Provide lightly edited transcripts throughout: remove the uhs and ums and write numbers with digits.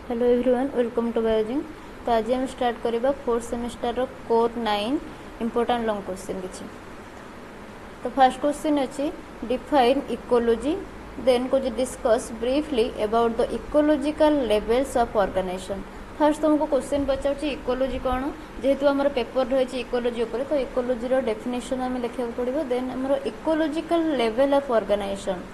Hello everyone welcome to biology. तो आज हम स्टार्ट करबा फोर्थ सेमिस्टर रो कोर 9 इंपोर्टेंट लॉन्ग क्वेश्चन किछि। तो फर्स्ट क्वेश्चन अछि डिफाइन इकोलॉजी, देन कुछ discuss briefly about the ecological levels of organisation. First तुमको क्वेश्चन पचाउछि इकोलॉजी कोन, जेहेतु हमर पेपर रहिछि इकोलॉजी ऊपर, तो इकोलॉजी रो डेफिनेशन हमें लिखा पड़िबो। देन हमर इकोलॉजिकल लेवल ऑफ ऑर्गेनाइजेशन,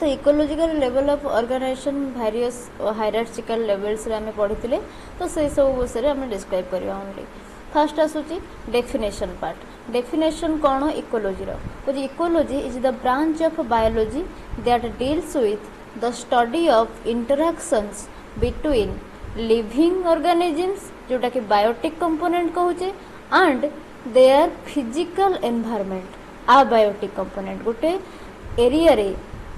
तो ecological level of organization various hierarchical levels रे हमें पढ़िथिले, तो से सब विषय हमें डिस्क्राइब करबा ओनली। फर्स्ट आसुची डेफिनेशन पार्ट। डेफिनेशन कौन इकोलॉजी रो, तो ecology is the branch of biology that deals with the study of interactions between living organisms, जोटा कि बायोटिक कंपोनेंट कहूचे, and their physical environment. Abiotic component गोटे एरिया रे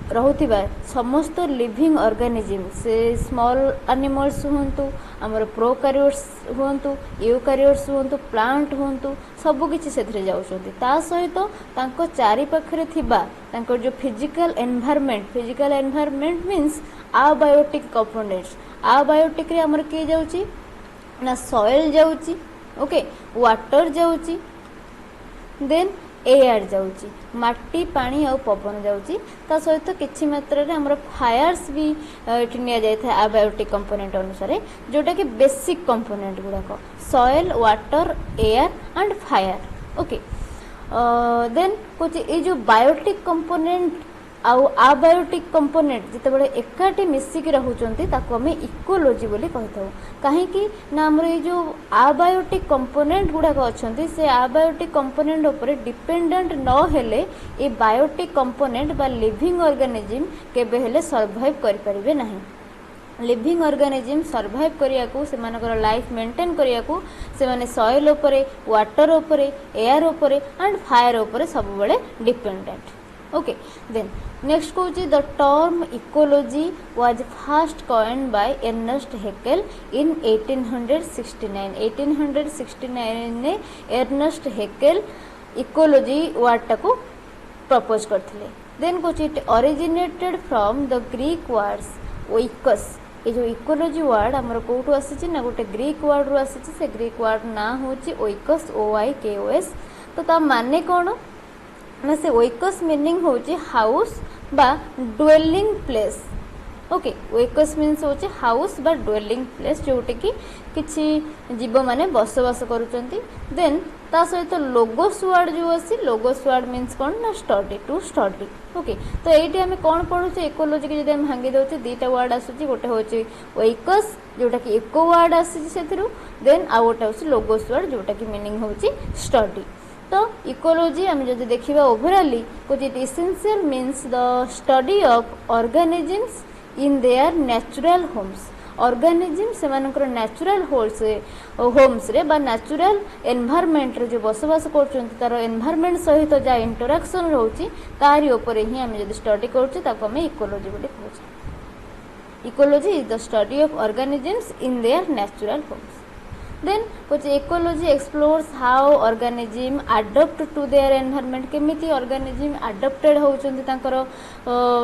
रहुथिबा समस्त लिविंग ऑर्गेनिजम, से स्मॉल एनिमल्स हुंतु, हमर प्रोकैरियोट्स हुंतु, यूकैरियोट्स हुंतु, प्लांट हुंतु, सब किछि सेथरे जाउछन्ति। ता सहित तांको चारि पाखरे थिबा तांको जो physical environment means abiotic components. Abiotic रे हमर के जाउची ना सॉइल जाउची, ओके, वाटर जाउची, देन एयर जाउची, माटी पानी और पवन जाउची। ता सहित किछि मात्रा रे हमर फायर्स भी एठी निया जाय था अबायोटिक कंपोनेंट अनुसार, जोटा कि बेसिक कंपोनेंट गुडाक soil, water, air and fire. Okay, then कुछ ए जो बायोटिक कंपोनेंट आउ अबायोटिक कंपोनेंट जितेबाला एकाठी मिसिकी रहउचंती ताको हमें इकोलॉजी बोली कहिथाउ। काहेकि ना हमर ए जो अबायोटिक कंपोनेंट गुडाक अछंती, से अबायोटिक कंपोनेंट ऊपर डिपेंडेंट न हेले ए बायोटिक कंपोनेंट बा लिविंग ऑर्गेनिज्म केबे हेले सर्वाइव करि परिबे नाही। लिविंग ऑर्गेनिज्म सर्वाइव करिया को, से मानकर लाइफ मेंटेन करिया को, से माने सॉइल ऊपर, वाटर ऊपर, एयर ऊपर एंड फायर ऊपर सब बेले डिपेंडेंट। ओके, देन नेक्स्ट कहूँ the term ecology was first coined by Ernst Haeckel in 1869। 1869 ने एर्नेस्ट हेकेल इकोलॉजी वर्ड टाको प्रपोज करथिले। देन कहूँ it originated from the Greek words oikos. ये जो इकोलॉजी वर्ड हमर कोठो आसीछि ना, गोटे ग्रीक वर्ड रो आसीछि, से ग्रीक वर्ड ना होछि ओइकस, OIKOS। तो ता माने कोन ना, से ओइकस मीनिंग होची हाउस बा ड्वेलिंग प्लेस। ओके, ओइकस मीन्स होची हाउस बा ड्वेलिंग प्लेस, जोटे कि किछि जीव माने बसवास करूचंती। देन ता सहित लोगोस वर्ड जो आसी, लोगोस वर्ड मीन्स कोन ना स्टडी, टू स्टडी। ओके, तो एठी हमें कोन पढुचे इकोलॉजी के, जदि हम भांगी दउचे दीटा वर्ड आसुची, गोटे होची ओइकस जोटा कि इको वर्ड आसी सेथिरु, देन आ गोटे होची लोगोस वर्ड जोटा कि मीनिंग होची स्टडी। तो इकोलॉजी आम जब देखा ओवरऑली कुछ it essential means the study of organisms in their natural homes. Organism से मानकर नेचुरल होम्स रे बा नेचुरल एनवायरनमेंट रे जो बसवास करछन्ती, तार एनवायरनमेंट सहित जा इंटरैक्शन रहउची, तारि ऊपर ही आम जब स्टडी करछे ताको हम इकोलॉजी बोली कहूछे। Ecology is the study of organisms in their natural homes. Then कुछ ecology explores how organism adopt to their environment, केमिति ऑर्गेनिज्म अडॉप्टेड होउचंती तांकर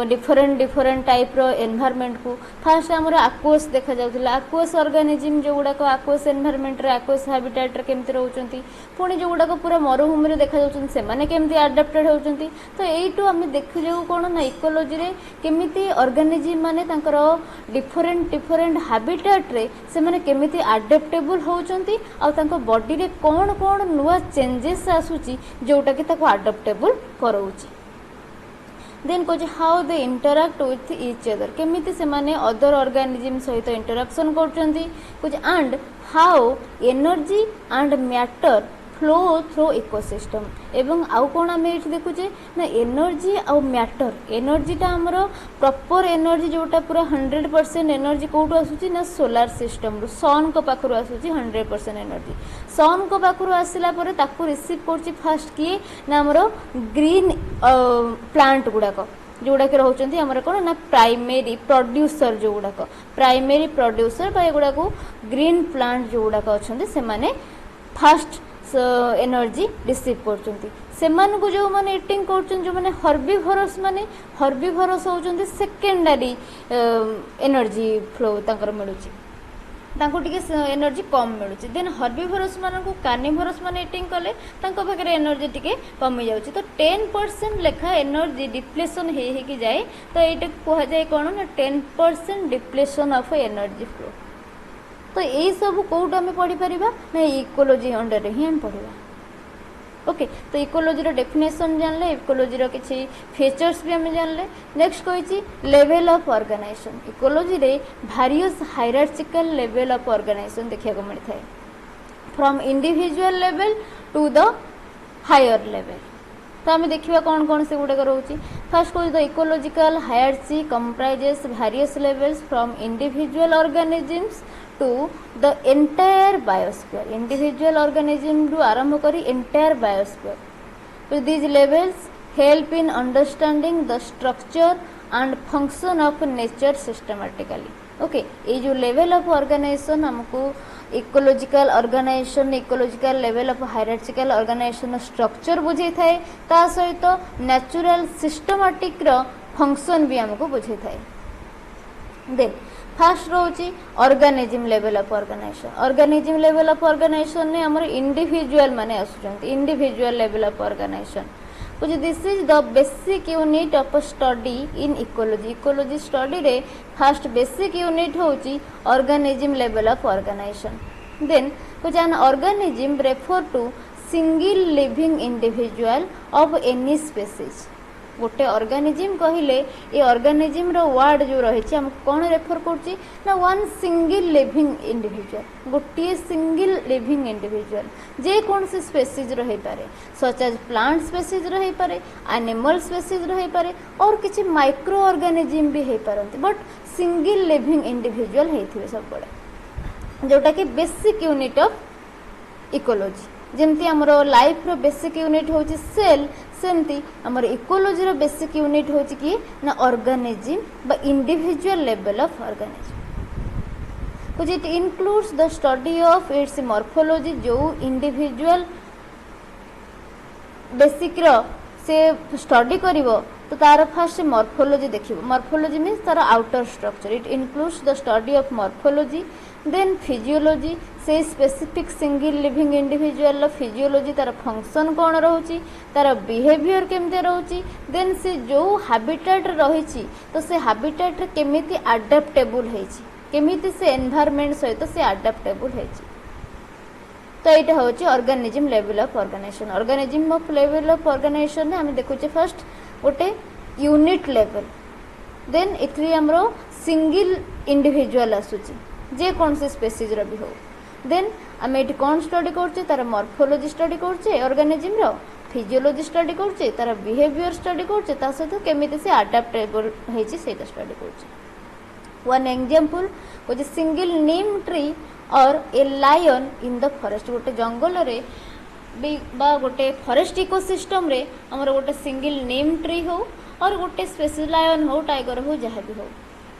डिफरेंट टाइप रो एनवायरनमेंट को। फर्स्ट हमर एक्वास देखा जाउतला, एक्वास ऑर्गेनिज्म जो गुडा को एक्वास एनवायरनमेंट रे, एक्वास हैबिटेट रे केमिति रहउचंती, पुणी जो गुडा को पूरा मरुभूमि रे देखा जाउचंती से माने केमिति अडॉप्टेड होउचंती। तो एइटू हम देखि जाउ कोन ना इकोलॉजी रे केमिति ऑर्गेनिज्म माने तांकर डिफरेंट हैबिटेट रे से माने केमिति अडॉप्टेबल हो बॉडी रे कौन कौन नुआ चेंजेस आसुची जोटा कि ताको अडॉप्टेबल कराउची। देन कुछ how they interact with each other, केमिति से माने अदर ऑर्गेनिज्म सहित इंटरैक्शन करचंती कुछ, and how energy and matter flow through ecosystem. एवं आउ कौन आम ये देखुचे ना एनर्जी आउ मैटर, एनर्जीटा आमर प्रॉपर एनर्जी जोटा पूरा 100% एनर्जी कौटू आसूची ना सोलार सिस्टम रू, सन को पाखरु आसूची 100% एनर्जी। सन को पाखरु आसिला परे ताकू रिसीव करची फास्ट किए ना आमर ग्रीन प्लांट गुड़ाक जोड़ा कि रोचंती हमर कोन ना प्राइमरी प्रोड्यूसर, जो गुड़ाक प्राइमरी प्रोड्यूसर बा एगुड़ा को ग्रीन प्लांट जो गुड़ाक अछंती से माने फास्ट एनर्जी रिसीव कर जो मैंने इटिंग कर जो मैंने हर्बिभरस होउचंती सेकेंडरी एनर्जी फ्लो तांकर मिलुची एनर्जी कम मिलूँ देन हर्बिभरस मान कार्निभरस मान इटिंग कले पाखे एनर्जी टी कमी जाऊँगी तो 10% लेखा एनर्जी डिप्लेसन हो जाए तो ये कहुए कौन ना 10% डिप्लेसन ऑफ एनर्जी फ्लो तो यही सब कौट आम पढ़ी पार ना इकोलोजी अंडर ही आम पढ़ा ओके तो इकोलोजी डेफिनेशन जानले इकोलोजी किसी फीचर्स भी आम जानले नेक्स्ट कही लेवल ऑफ ऑर्गेनाइजेशन इकोलोजी रे various hierarchical level of organisation देखा मिलता है from individual level to the higher level तो आम देखा कौन कौन से गुड़ाक रोचे फास्ट कह the ecological hierarchy comprises various levels from individual organisms to the entire biosphere individual organism ru आरंभ करी entire biosphere so these levels help in understanding the structure and function of nature systematically okay ये जो level of organization हमको ecological organization ecological level of hierarchical organization structure बुझे थाए ता सहित natural systematic रो function भी हमको बुझे थाए देन फास्ट रोची ऑर्गेनिज्म लेवल ऑफ ऑर्गेनाइजेशन ने हमर इंडिविजुअल माने आसुचंती individual level of organization which this is the basic unit of study in ecology study रे first basic unit होची organism level of organization then which an organism refer to single living individual of any species गोटे organism कहले ये organism रो word जो रही हम कौन refer करछि ना वन सिंगल लिविंग इंडिविजुअल गोटे सिंगल लिविंग इंडिविजुअल जे कौन से स्पेसीज रही पारे सच एज प्लांट स्पेसीज रही पारे एनिमल स्पेसीज रही पारे और किछि माइक्रो ऑर्गेनिज्म भी हे पारंती बट सिंगल लिविंग इंडिविजुअल हेथिबे सब बडे जोटा कि बेसिक यूनिट ऑफ इकोलॉजी जेमती हमरो लाइफ रो बेसिक यूनिट होछि सेल सेमती हमर इकोलॉजी रो बेसिक यूनिट होछि कि ना ऑर्गेनिज्म बा individual level of organism which it includes the study of its morphology जो इंडिविजुअल बेसिक रो से स्टडी करिवो तो तार फास्ट मॉर्फोलॉजी देखिबो मॉर्फोलॉजी मीन्स तार outer structure it includes the study of morphology then physiology से specific single living individual physiology तार फंक्शन कौन रोची तार बिहेवियर केमते रोची देन से जो हैबिटेट रही तो से हैबिटेट केमिति अडैप्टेबल हेची केमिति से एनवायरनमेंट सहित से अडैप्टेबल हेची तो यहाँ हूँ organism level of organisation of level of organisation में आम देखुचे फर्स्ट गोटे यूनिट लेवल देन इथि हमरो सिंगल इंडिविजुअल आसुची जे कौन से स्पेसीज रो भी हो देन आम ये कौन स्टडी करछे तार मॉर्फोलॉजी स्टडी करछे ऑर्गेनिज्म रो फिजियोलॉजी स्टडी करछे तार बिहेवियर स्टडी करछे ता सहित केमिति से अडैप्टेबल हेची सेटा स्टडी करछे one example which single neem tree or a lion in the forest गोटे जंगल रे बा गोटे फॉरेस्ट इकोसिस्टम रे हमर गोटे सिंगल नीम ट्री हो और गोटे स्पेसीज लायन हो टाइगर हो जहाँ भी हो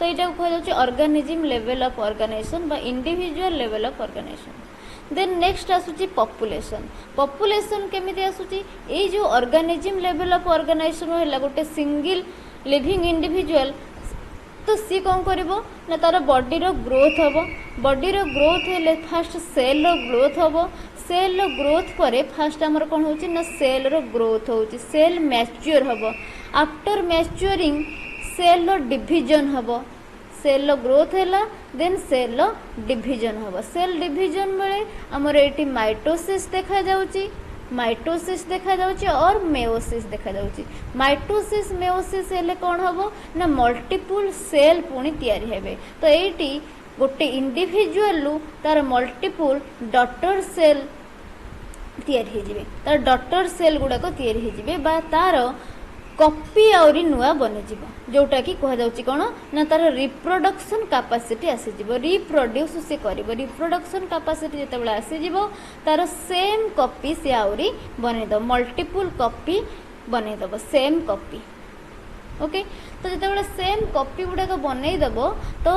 तो यहाँ कहुच्छे ऑर्गेनिज्म लेवल ऑफ ऑर्गेनाइजेशन बा individual level of organisation then next आसुची पॉपुलेशन केमिति आसुची ए जो ऑर्गेनिज्म लेवल ऑफ ऑर्गेनाइजेशन है गोटे सिंगल लिविंग इंडिविजुअल तो सी कौन करिवो ना तार बॉडी रो ग्रोथ हबो बॉडी रो ग्रोथ हेले फास्ट सेल रो ग्रोथ हबो सेल रो ग्रोथ परे फास्ट हमर कोन होची ना सेल रो ग्रोथ होची सेल मैच्योर हबो after maturing cell row division हबो सेल रो ग्रोथ हैला देन सेल रो डिवीजन हबो सेल डिवीजन बेले हमर एटी माइटोसिस देखा जाउची माइटोसिस देखा जाउची और मेओसिस देखा जाउची माइटोसिस मेओसिस हेले कौन हबो ना मल्टीपल सेल पुणी तैयारी हेबे तो एटी गोटे इंडिविजुअल लु तार मल्टीपल डॉटर सेल तैयारी हे जिवे तार डॉटर सेल गुडा को तैयारी हे जिवे बा तार कॉपी आउरी नुआ बने जिवो जोटा कि कह जाउची कोन ना तार रिप्रोडक्शन कैपेसिटी आसी जिवो रिप्रोड्यूस से करिवो रिप्रोडक्शन कैपेसिटी जते बेला आसी जिवो तार सेम कॉपी से आउरी बने दो मल्टीपल कॉपी बने दबो सेम कॉपी ओके तो जते बेला सेम कॉपी गुडा को बने दबो तो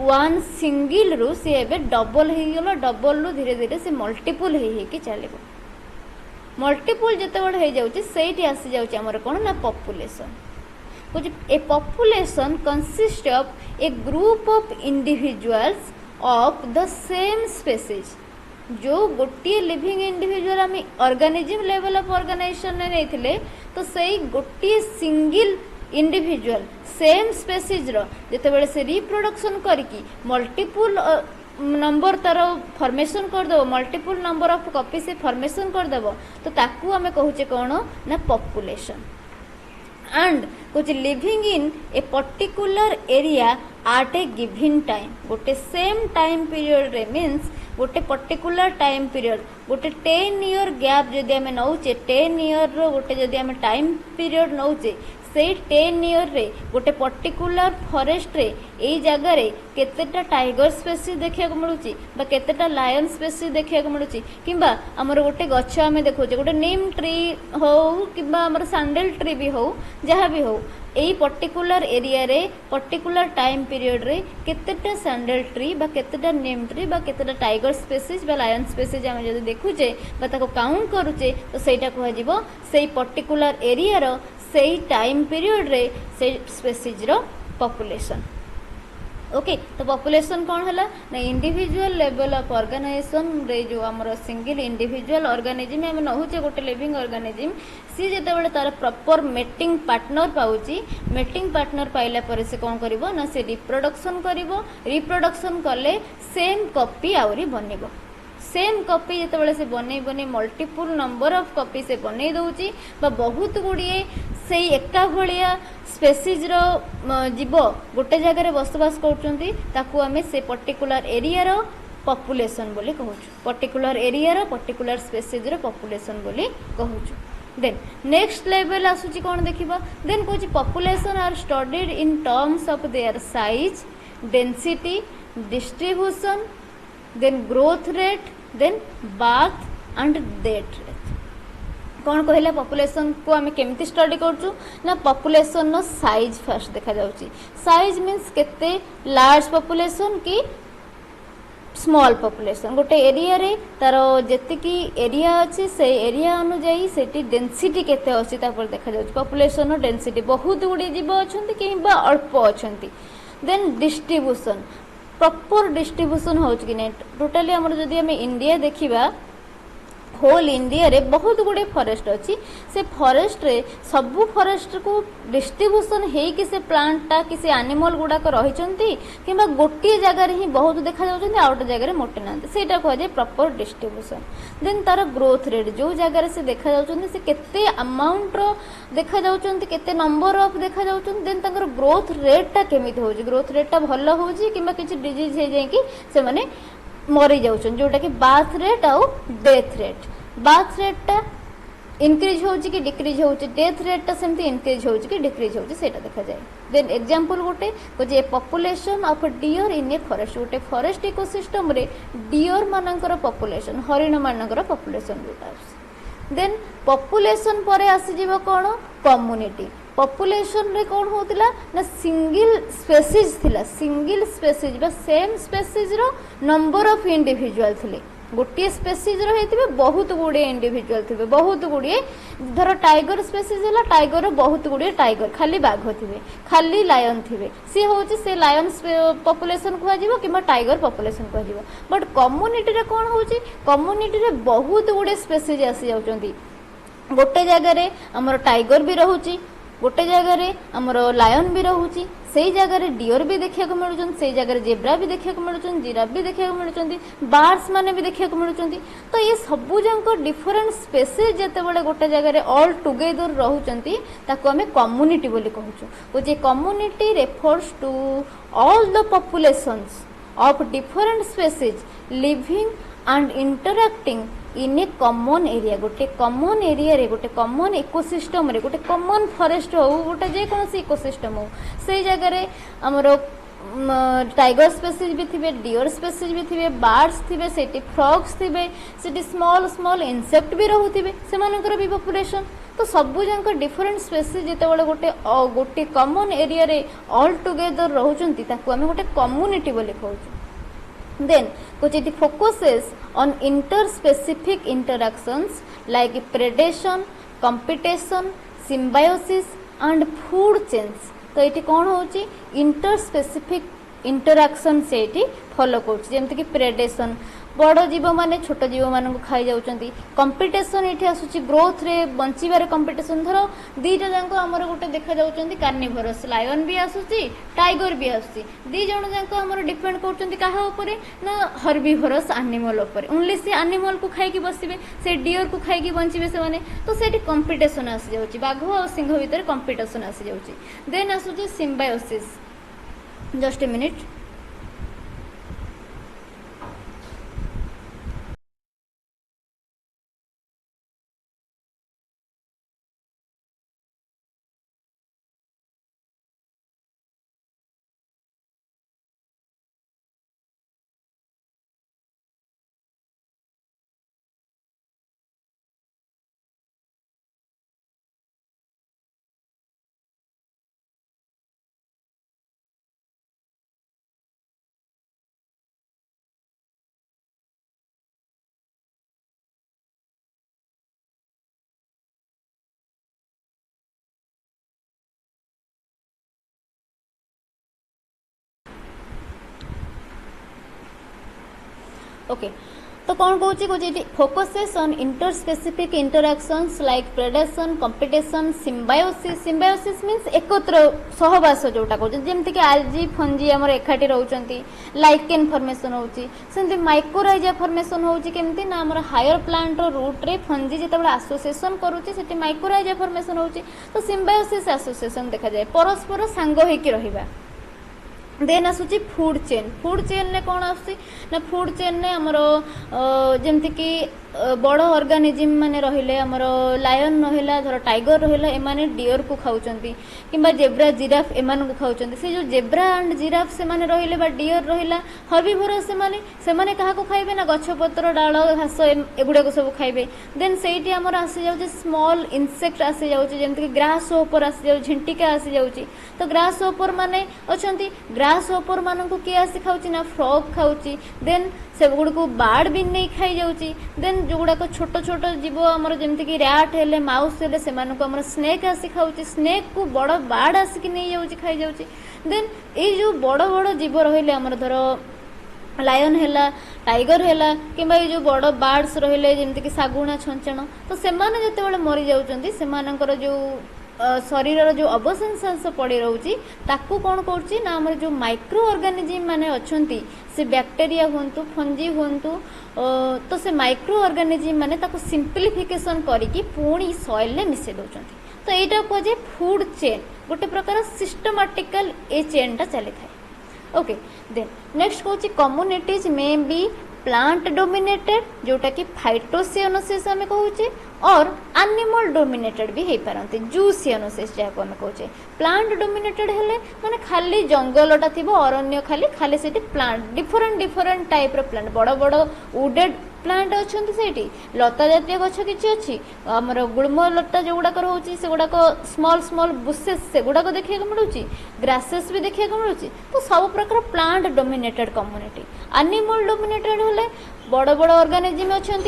वन सिंगल रु से एबे डबल हे गेलो डबल रु धीरे धीरे से मल्टीपल हे कि चलेबो मल्टीपल जितेबाला हो जाऊँगी से आसी जाऊँगी आमर कौन ना population a population consist of a group of individuals of the same species जो गोटे लिविंग इंडिविजुअल आम ऑर्गेनिज्म लेवल ऑफ ऑर्गेनाइजेशन नहीं तो सही गोटे सिंगल इंडिविजुअल सेम स्पेसीज जितेबाला से रिप्रोडक्शन करके मल्टीपल नंबर तार फॉर्मेशन करदेव मल्टीपल नंबर ऑफ कॉपी से फॉर्मेशन करदेव तो ताकू आम कहूचे कौन ना पॉपुलेशन एंड कुछ living in a particular area at a given time गोटे सेम टाइम पीरियड रे मीन्स गोटे पर्टिकुलर टाइम पीरियड गोटे 10 ईयर गैप जदि आम नौचे 10 ईयर गोटे जदि आम टाइम पीरियड नौचे से 10 ईयर रे गोटे पर्टिकुलर फॉरेस्ट रे एई जगह रे केतेटा टाइगर स्पेसीज देखिया को मिलुची बा केतेटा लायन स्पेसीज देखिया को मिलुची किंबा हमर गोटे गछ आमे देखोचे गोटे नीम ट्री हो किंबा हमर सैंडल ट्री भी हो जहाँ भी हो एई पर्टिकुलर एरिया रे पर्टिकुलर टाइम पीरियड रे केतेटा सैंडल ट्री बा केतेटा नीम ट्री बा केतेटा टाइगर स्पेसीज बा लायन स्पेसीज आमे जदि देखुचे बा ताको काउंट करूचे तो सेटा कहै जिवो सेई पर्टिकुलर एरिया रो सेई टाइम पीरियड रे से स्पेसीज रो पॉपुलेशन ओके तो पॉपुलेशन कौन है ना इंडिविजुअल लेवल ऑफ ऑर्गेनाइजेशन रे जो आमर सिंगल इंडिविजुअल ऑर्गेनिज्म आम नहुचे गोटे लिविंग ऑर्गेनिज्म सी जिते तार प्रॉपर मेटिंग पार्टनर पाउची मेटिंग पार्टनर पाइला पर से कौन करिवो ना से रिप्रोडक्शन करिवो रिप्रोडक्शन कले सेम कॉपी आउरी बनिबो सेम कॉपी जिते से बनै बनै मल्टीपल नंबर ऑफ कॉपी से बनै दउची बा बहुत गुड़िए से एका भलिया स्पेसीज रो जीव गोटे जगह रे बसवास करचंती ताकू आमे से पर्टिकुलर एरिया रो पॉपुलेशन बोली कहूछु पर्टिकुलर एरिया रो पर्टिकुलर स्पेसीज रो पॉपुलेशन बोली कहूछु देन नेक्स्ट लेवल आसुची कोन देखिबा देन कहूची population are studied in terms of their size density distribution then growth rate then birth and death rate कौन कहला पॉपुलेशन को आम केमती स्टडी करछु ना पॉपुलेशन नो साइज फर्स्ट देखा जाउची साइज मीन्स केते लार्ज पॉपुलेशन की स्मॉल पॉपुलेशन गोटे एरिया रे तार जेतिकी एरिया अच्छी से एरिया अनुଯାयी सेठी डेंसिटी केते अछि तापर देखा जाउची पॉपुलेशन नो डेंसिटी बहुत गुडी जीव अछंती किबा अल्प अछंती देन डिस्ट्रीब्यूशन प्रॉपर डिस्ट्रीब्यूशन होउची कि नै टोटली हमर जदी हम इंडिया देखिबा होल इंडिया रे बहुत गुड़े फॉरेस्ट अच्छी से फॉरेस्ट रे सबू फॉरेस्ट को डिस्ट्रीब्यूशन है कि से प्लांटा कि से एनिमल गुड़ाक रही कि गोटे जगह ही बहुत देखा जाउछन्ती आ गोटे जगह मोटे ना सेटा कह जाए प्रॉपर डिस्ट्रीब्यूशन देन तार ग्रोथ रेट जो जगह से देखा जाउछन्ती से केते अमाउंट रो देखा जाउछन्ती केते नंबर ऑफ देखा जाउछन्ती देन ताकर ग्रोथ रेटा केमिति होउची ग्रोथ रेटा भलो होउची किबा किछि डिजीज हे जाय कि से माने मरी जाउछन जोटा कि बार्थ रेट आउ death rate birth rate increase होउची कि डिक्रीज होउची डेथ रेट ता सेमती इनक्रीज होउची कि डिक्रीज होउची सेटा देखा जाए देन एग्जांपल गोटे को जे population of deer in a forest गोटे फॉरेस्ट इकोसिस्टम रे डियर मानकर पॉपुलेशन हरिण मानकर पॉपुलेशन जोटा देन पॉपुलेशन पर आसी जीव कोन कम्युनिटी पॉपुलेशन रे कौन होतिला ना सिंगल स्पेसीज थिला सिंगल स्पेसीज बा सेम स्पेसीज रो नंबर ऑफ इंडिविजुअल थिले गोटे स्पेसीज रो हेतिबे बहुत गुडे इंडिविजुअल थिबे बहुत गुडे धर टाइगर स्पेसीज हला टाइगर रो बहुत गुडे टाइगर खाली बाघ थिबे खाली लायन थिबे से होची से लायन पॉपुलेशन कुआ जीवो किबा टाइगर पॉपुलेशन कुआ जीवो बट कम्युनिटी रे कौन होची कम्युनिटी रे बहुत गुडे स्पेसीज आसी जाउचंती गोटे जगह रे हमर टाइगर भी रहूची गोटे जगह रे हमर लायन भी रहूची सेई जगह रे डियर भी देखिया को मिलुचन सेई जगह रे जेब्रा भी देखिया को मिलुचन जिराफ भी देखिया को मिलुचंती बार्ड्स माने भी देखिया को मिलुचंती तो ये सबु जंको डिफरेंट स्पेसीज जते बळे गोटे जगह रे ऑल टुगेदर रहउचंती ताको हमें कम्युनिटी बोली कहूछु ओ जे community refers to all the populations of different species living and interacting in a common area गोटे कॉमन एरिया रे गोटे कॉमन इकोसिस्टम रे गोटे कॉमन फॉरेस्ट हो गोटे जे कोनसी इकोसिस्टम हो से जगह रे हमरो टाइगर स्पेसीज भी थिबे डियर स्पेसीज भी थिबे बार्ड्स थिबे सेठी फ्रॉग्स थिबे सेठी स्मॉल स्मॉल इंसेक्ट भी रहउथिबे से मानकर भी पॉपुलेशन तो सबु जंक डिफरेंट स्पेसीज जेते बळे गोटे गोटे कॉमन एरिया रे ऑल टुगेदर रहउचंती ताकू हम गोटे कम्युनिटी बोली कहउछु Then it focuses on interspecific interactions like predation, competition, symbiosis and food chains. तो ये कौन होची इंटरस्पेसिफिक इंटराक्शन से फॉलो करमती कि प्रेडेशन बड़ जीव माने छोट जीव मान खाई जाउछंती कंपिटिशन ये आसूची ग्रोथ रे बंचिबार कंपिटिशन धर दीटा जाक आमर गोटे देखा जाउछंती कार्निवरस लायन भी आसूची टाइगर भी आसूची दी जण जाक आमर डिपेंड करछंती काहा ऊपर ना हर्बिवरस एनिमल ऊपर ओनली से एनिमल को खाई की बसिबे से डियर को खाई की बंचिबे से माने तो सेठी कंपिटिशन आसी जाउची बाघ और सिंह भीतर कंपिटिशन आसी जाउची देन आसूची symbiosis just a minute okay तो कौन कहूँ focuses on interspecific interactions like predation competition symbiosis symbiosis means एकत्र सहवास जोटा कहते जमीक आलजी फंजी आम एकाठी रोचंती लाइकेन फॉर्मेशन होची सेमती माइक्रोराइजा फॉर्मेशन होची केमती ना आम हायर प्लांट रूट रे फंजी जिते आसोसिएशन करूची सेठी माइक्रोराइजा फॉर्मेशन होची तो सिम्बायोसिस एसोसिएशन देखा जाए परस्पर सांग होइकी रहिबा देन आसूची फूड चेन ने कौन आसूची ना फूड चेन ने आमर जमती कि बड़ ऑर्गेनिज्म माने रहिले आमर लायन रहिला धर टाइगर रहिला एमाने डियर को खाउचंती किंबा जेब्रा जिराफ एमान को खाउचंती से जो जेब्रा एंड जिराफ से माने रहिले बा डियर रहिला हर्बिवोरस से माने कहा को खाइबे ना गछ पत्र डाल घास एगुडा को सब खाइबे देन सेठी आमर आसी जाउची स्मॉल इंसेक्ट आसी जाउची जेमति कि ग्रास होपर आसी जाउ झिंटिका आसी जाउची तो ग्रास होपर माने अछंती ग्रास होपर मान को किए आसी खाउची ना फ्रॉग खाउची देन से गुड़ को बाड़ भी नहीं खाई जाउची देन जो गुड़ाक छोट छोट जीव आमर जमती कि रैट हेले माउस हेले से आमर स्नेक आसी खाउची स्नेक को बड़ बाड़ आसिक नहीं जाउची खाई जाउची देन ये जो बड़ बड़ जीव रहिले आमर धर लायन हैला टाइगर हैला किंबा ये जो बड़ बार्ड्स रहिले जमती कि सागुणा छंचण तो से जिते मरी जाउचंती से जो शरीर जो अवशेषांश पड़ी रोची ताकू कौन करुच्ची ना आमर जो माइक्रो ऑर्गेनिज्म माने अच्छी से बैक्टेरिया हुंतु फंजी हुंतु तो से माइक्रो ऑर्गेनिज्म माने ताकू सिंप्लिफिकेशन करिकी पुणी सॉइल ने मिसे दउचंती तो एटा को जे फूड चेन गोटे प्रकार सिस्टमैटिकल ए चेन टा चली थाए ओके देन नेक्स्ट कहूँ कम्युनिटीज में बी प्लांट डोमिनेटेड जोटा कि फाइटोसियनोसिस आम कहूचे और एनिमल डोमिनेटेड भी हो पारती जूसियनोसिस जहाँ को आम कहूचे प्लांट डोमिनेटेड हेले माने खाली जंगलटा थी अरण्य खाली खाली से प्लांट डिफरेंट डिफरेंट टाइप रो प्लांट बड़ बड़ उडेड प्लांट अच्छा से लता जातीय गछ कि अच्छी आमर गुड़म लता जो गुड़ाक रोचे से गुड़ाक स्मॉल स्मॉल बुसेस से गुड़ाक देखा मिलूँ ग्रासेस भी देखा मिलूँ तो सब प्रकार plant dominated community animal dominated हेले बड़ बड़ ऑर्गेनिज्म अच्छा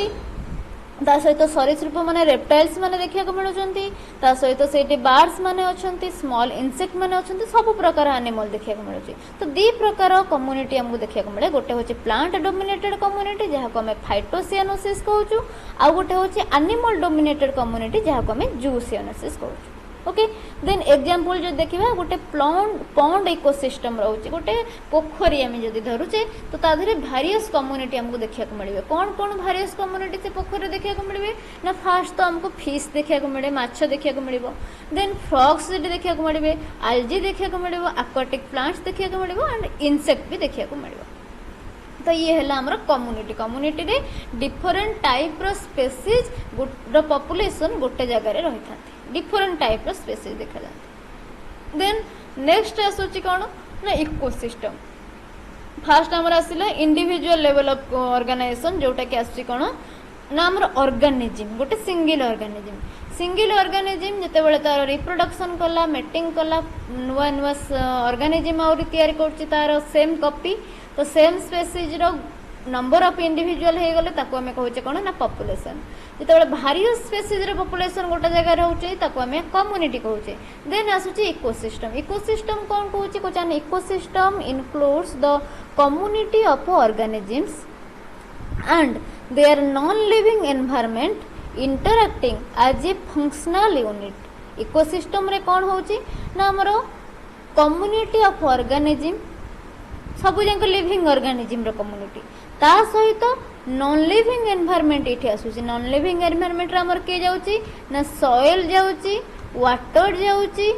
ता सहित सरीसृप माने रेप्टाइल्स माने देखा मिलुचंती ता सहित से बार्ड्स माने अच्छी स्मॉल इंसेक्ट माने अच्छी सब प्रकार एनिमल देखा मिलूँ तो दी प्रकार कम्युनिटी आमको देखा मिले गोटे हूँ प्लांट डोमिनेटेड कम्युनिटी जहाँ को आम फाइटोसियनोसिस कहूँ आउ गोटे हूँ एनिमल डोमिनेटेड कम्युनिटी जहाँ को आम जूसियनोसिस कहूँ ओके देन एग्जांपल जो देखा गोटे पॉन्ड इकोसिस्टम रोचे गोटे पोखरी आम जब धरुचे तो ताधे भारियस कम्युनिटी आमको देखा मिले कौन कौन भारियस कम्युनिटी से पोखरी देखा मिले ना फास्ट तो आमको फिश देखा मिले माछ देखा मिले देन फ्रॉग्स देखा मिले आल्जी देखा मिले एक्वाटिक प्लांट्स देखा मिले एंड इंसेक्ट भी देखा मिले तो ये है आमर कम्युनिटी कम्युनिटी रे डिफरेंट टाइप रो स्पेसीज पॉपुलेशन गोटे जगह रही था डिफरेंट टाइप रो स्पेसीज देखा जाते देन नेक्स्ट आसूची कौन ना इकोसिस्टम फास्ट आमर आसला इंडिविजुअल लेवल ऑफ ऑर्गेनाइजेशन जोटा कि आसूची कौन ना आमर ऑर्गेनिज्म गोटे सिंगल ऑर्गेनिज्म जिते तार रिप्रोडक्शन कला मेटिंग कला नुआ नुआ ऑर्गेनिज्म आउरी तैयारी करछि तार सेम कॉपी तो सेम स्पेसीज रो नंबर ऑफ इंडिविजुअल हो गले ताको आमे कहूचे कोन ना पॉपुलेशन जिते भारियस स्पेसीज रो पॉपुलेशन गोटे जगह रहउचे ताको आमे कम्युनिटी कहूचे देन आसुची इकोसिस्टम कोन कहूचे को जाने ecosystem includes the community of organisms and their non-living environment interacting as a functional unit ecosystem रे कौन होची ना हमरो कम्युनिटी ऑफ ऑर्गेनिज्म सबु जंक लिविंग ऑर्गेनिज्म रो कम्युनिटी ता सहित नॉन लिविंग एनवायरनमेंट इठी आसुची नॉन लिविंग एनवायरनमेंट रे हमर के जाउची ना सॉइल जाउची वाटर जाउची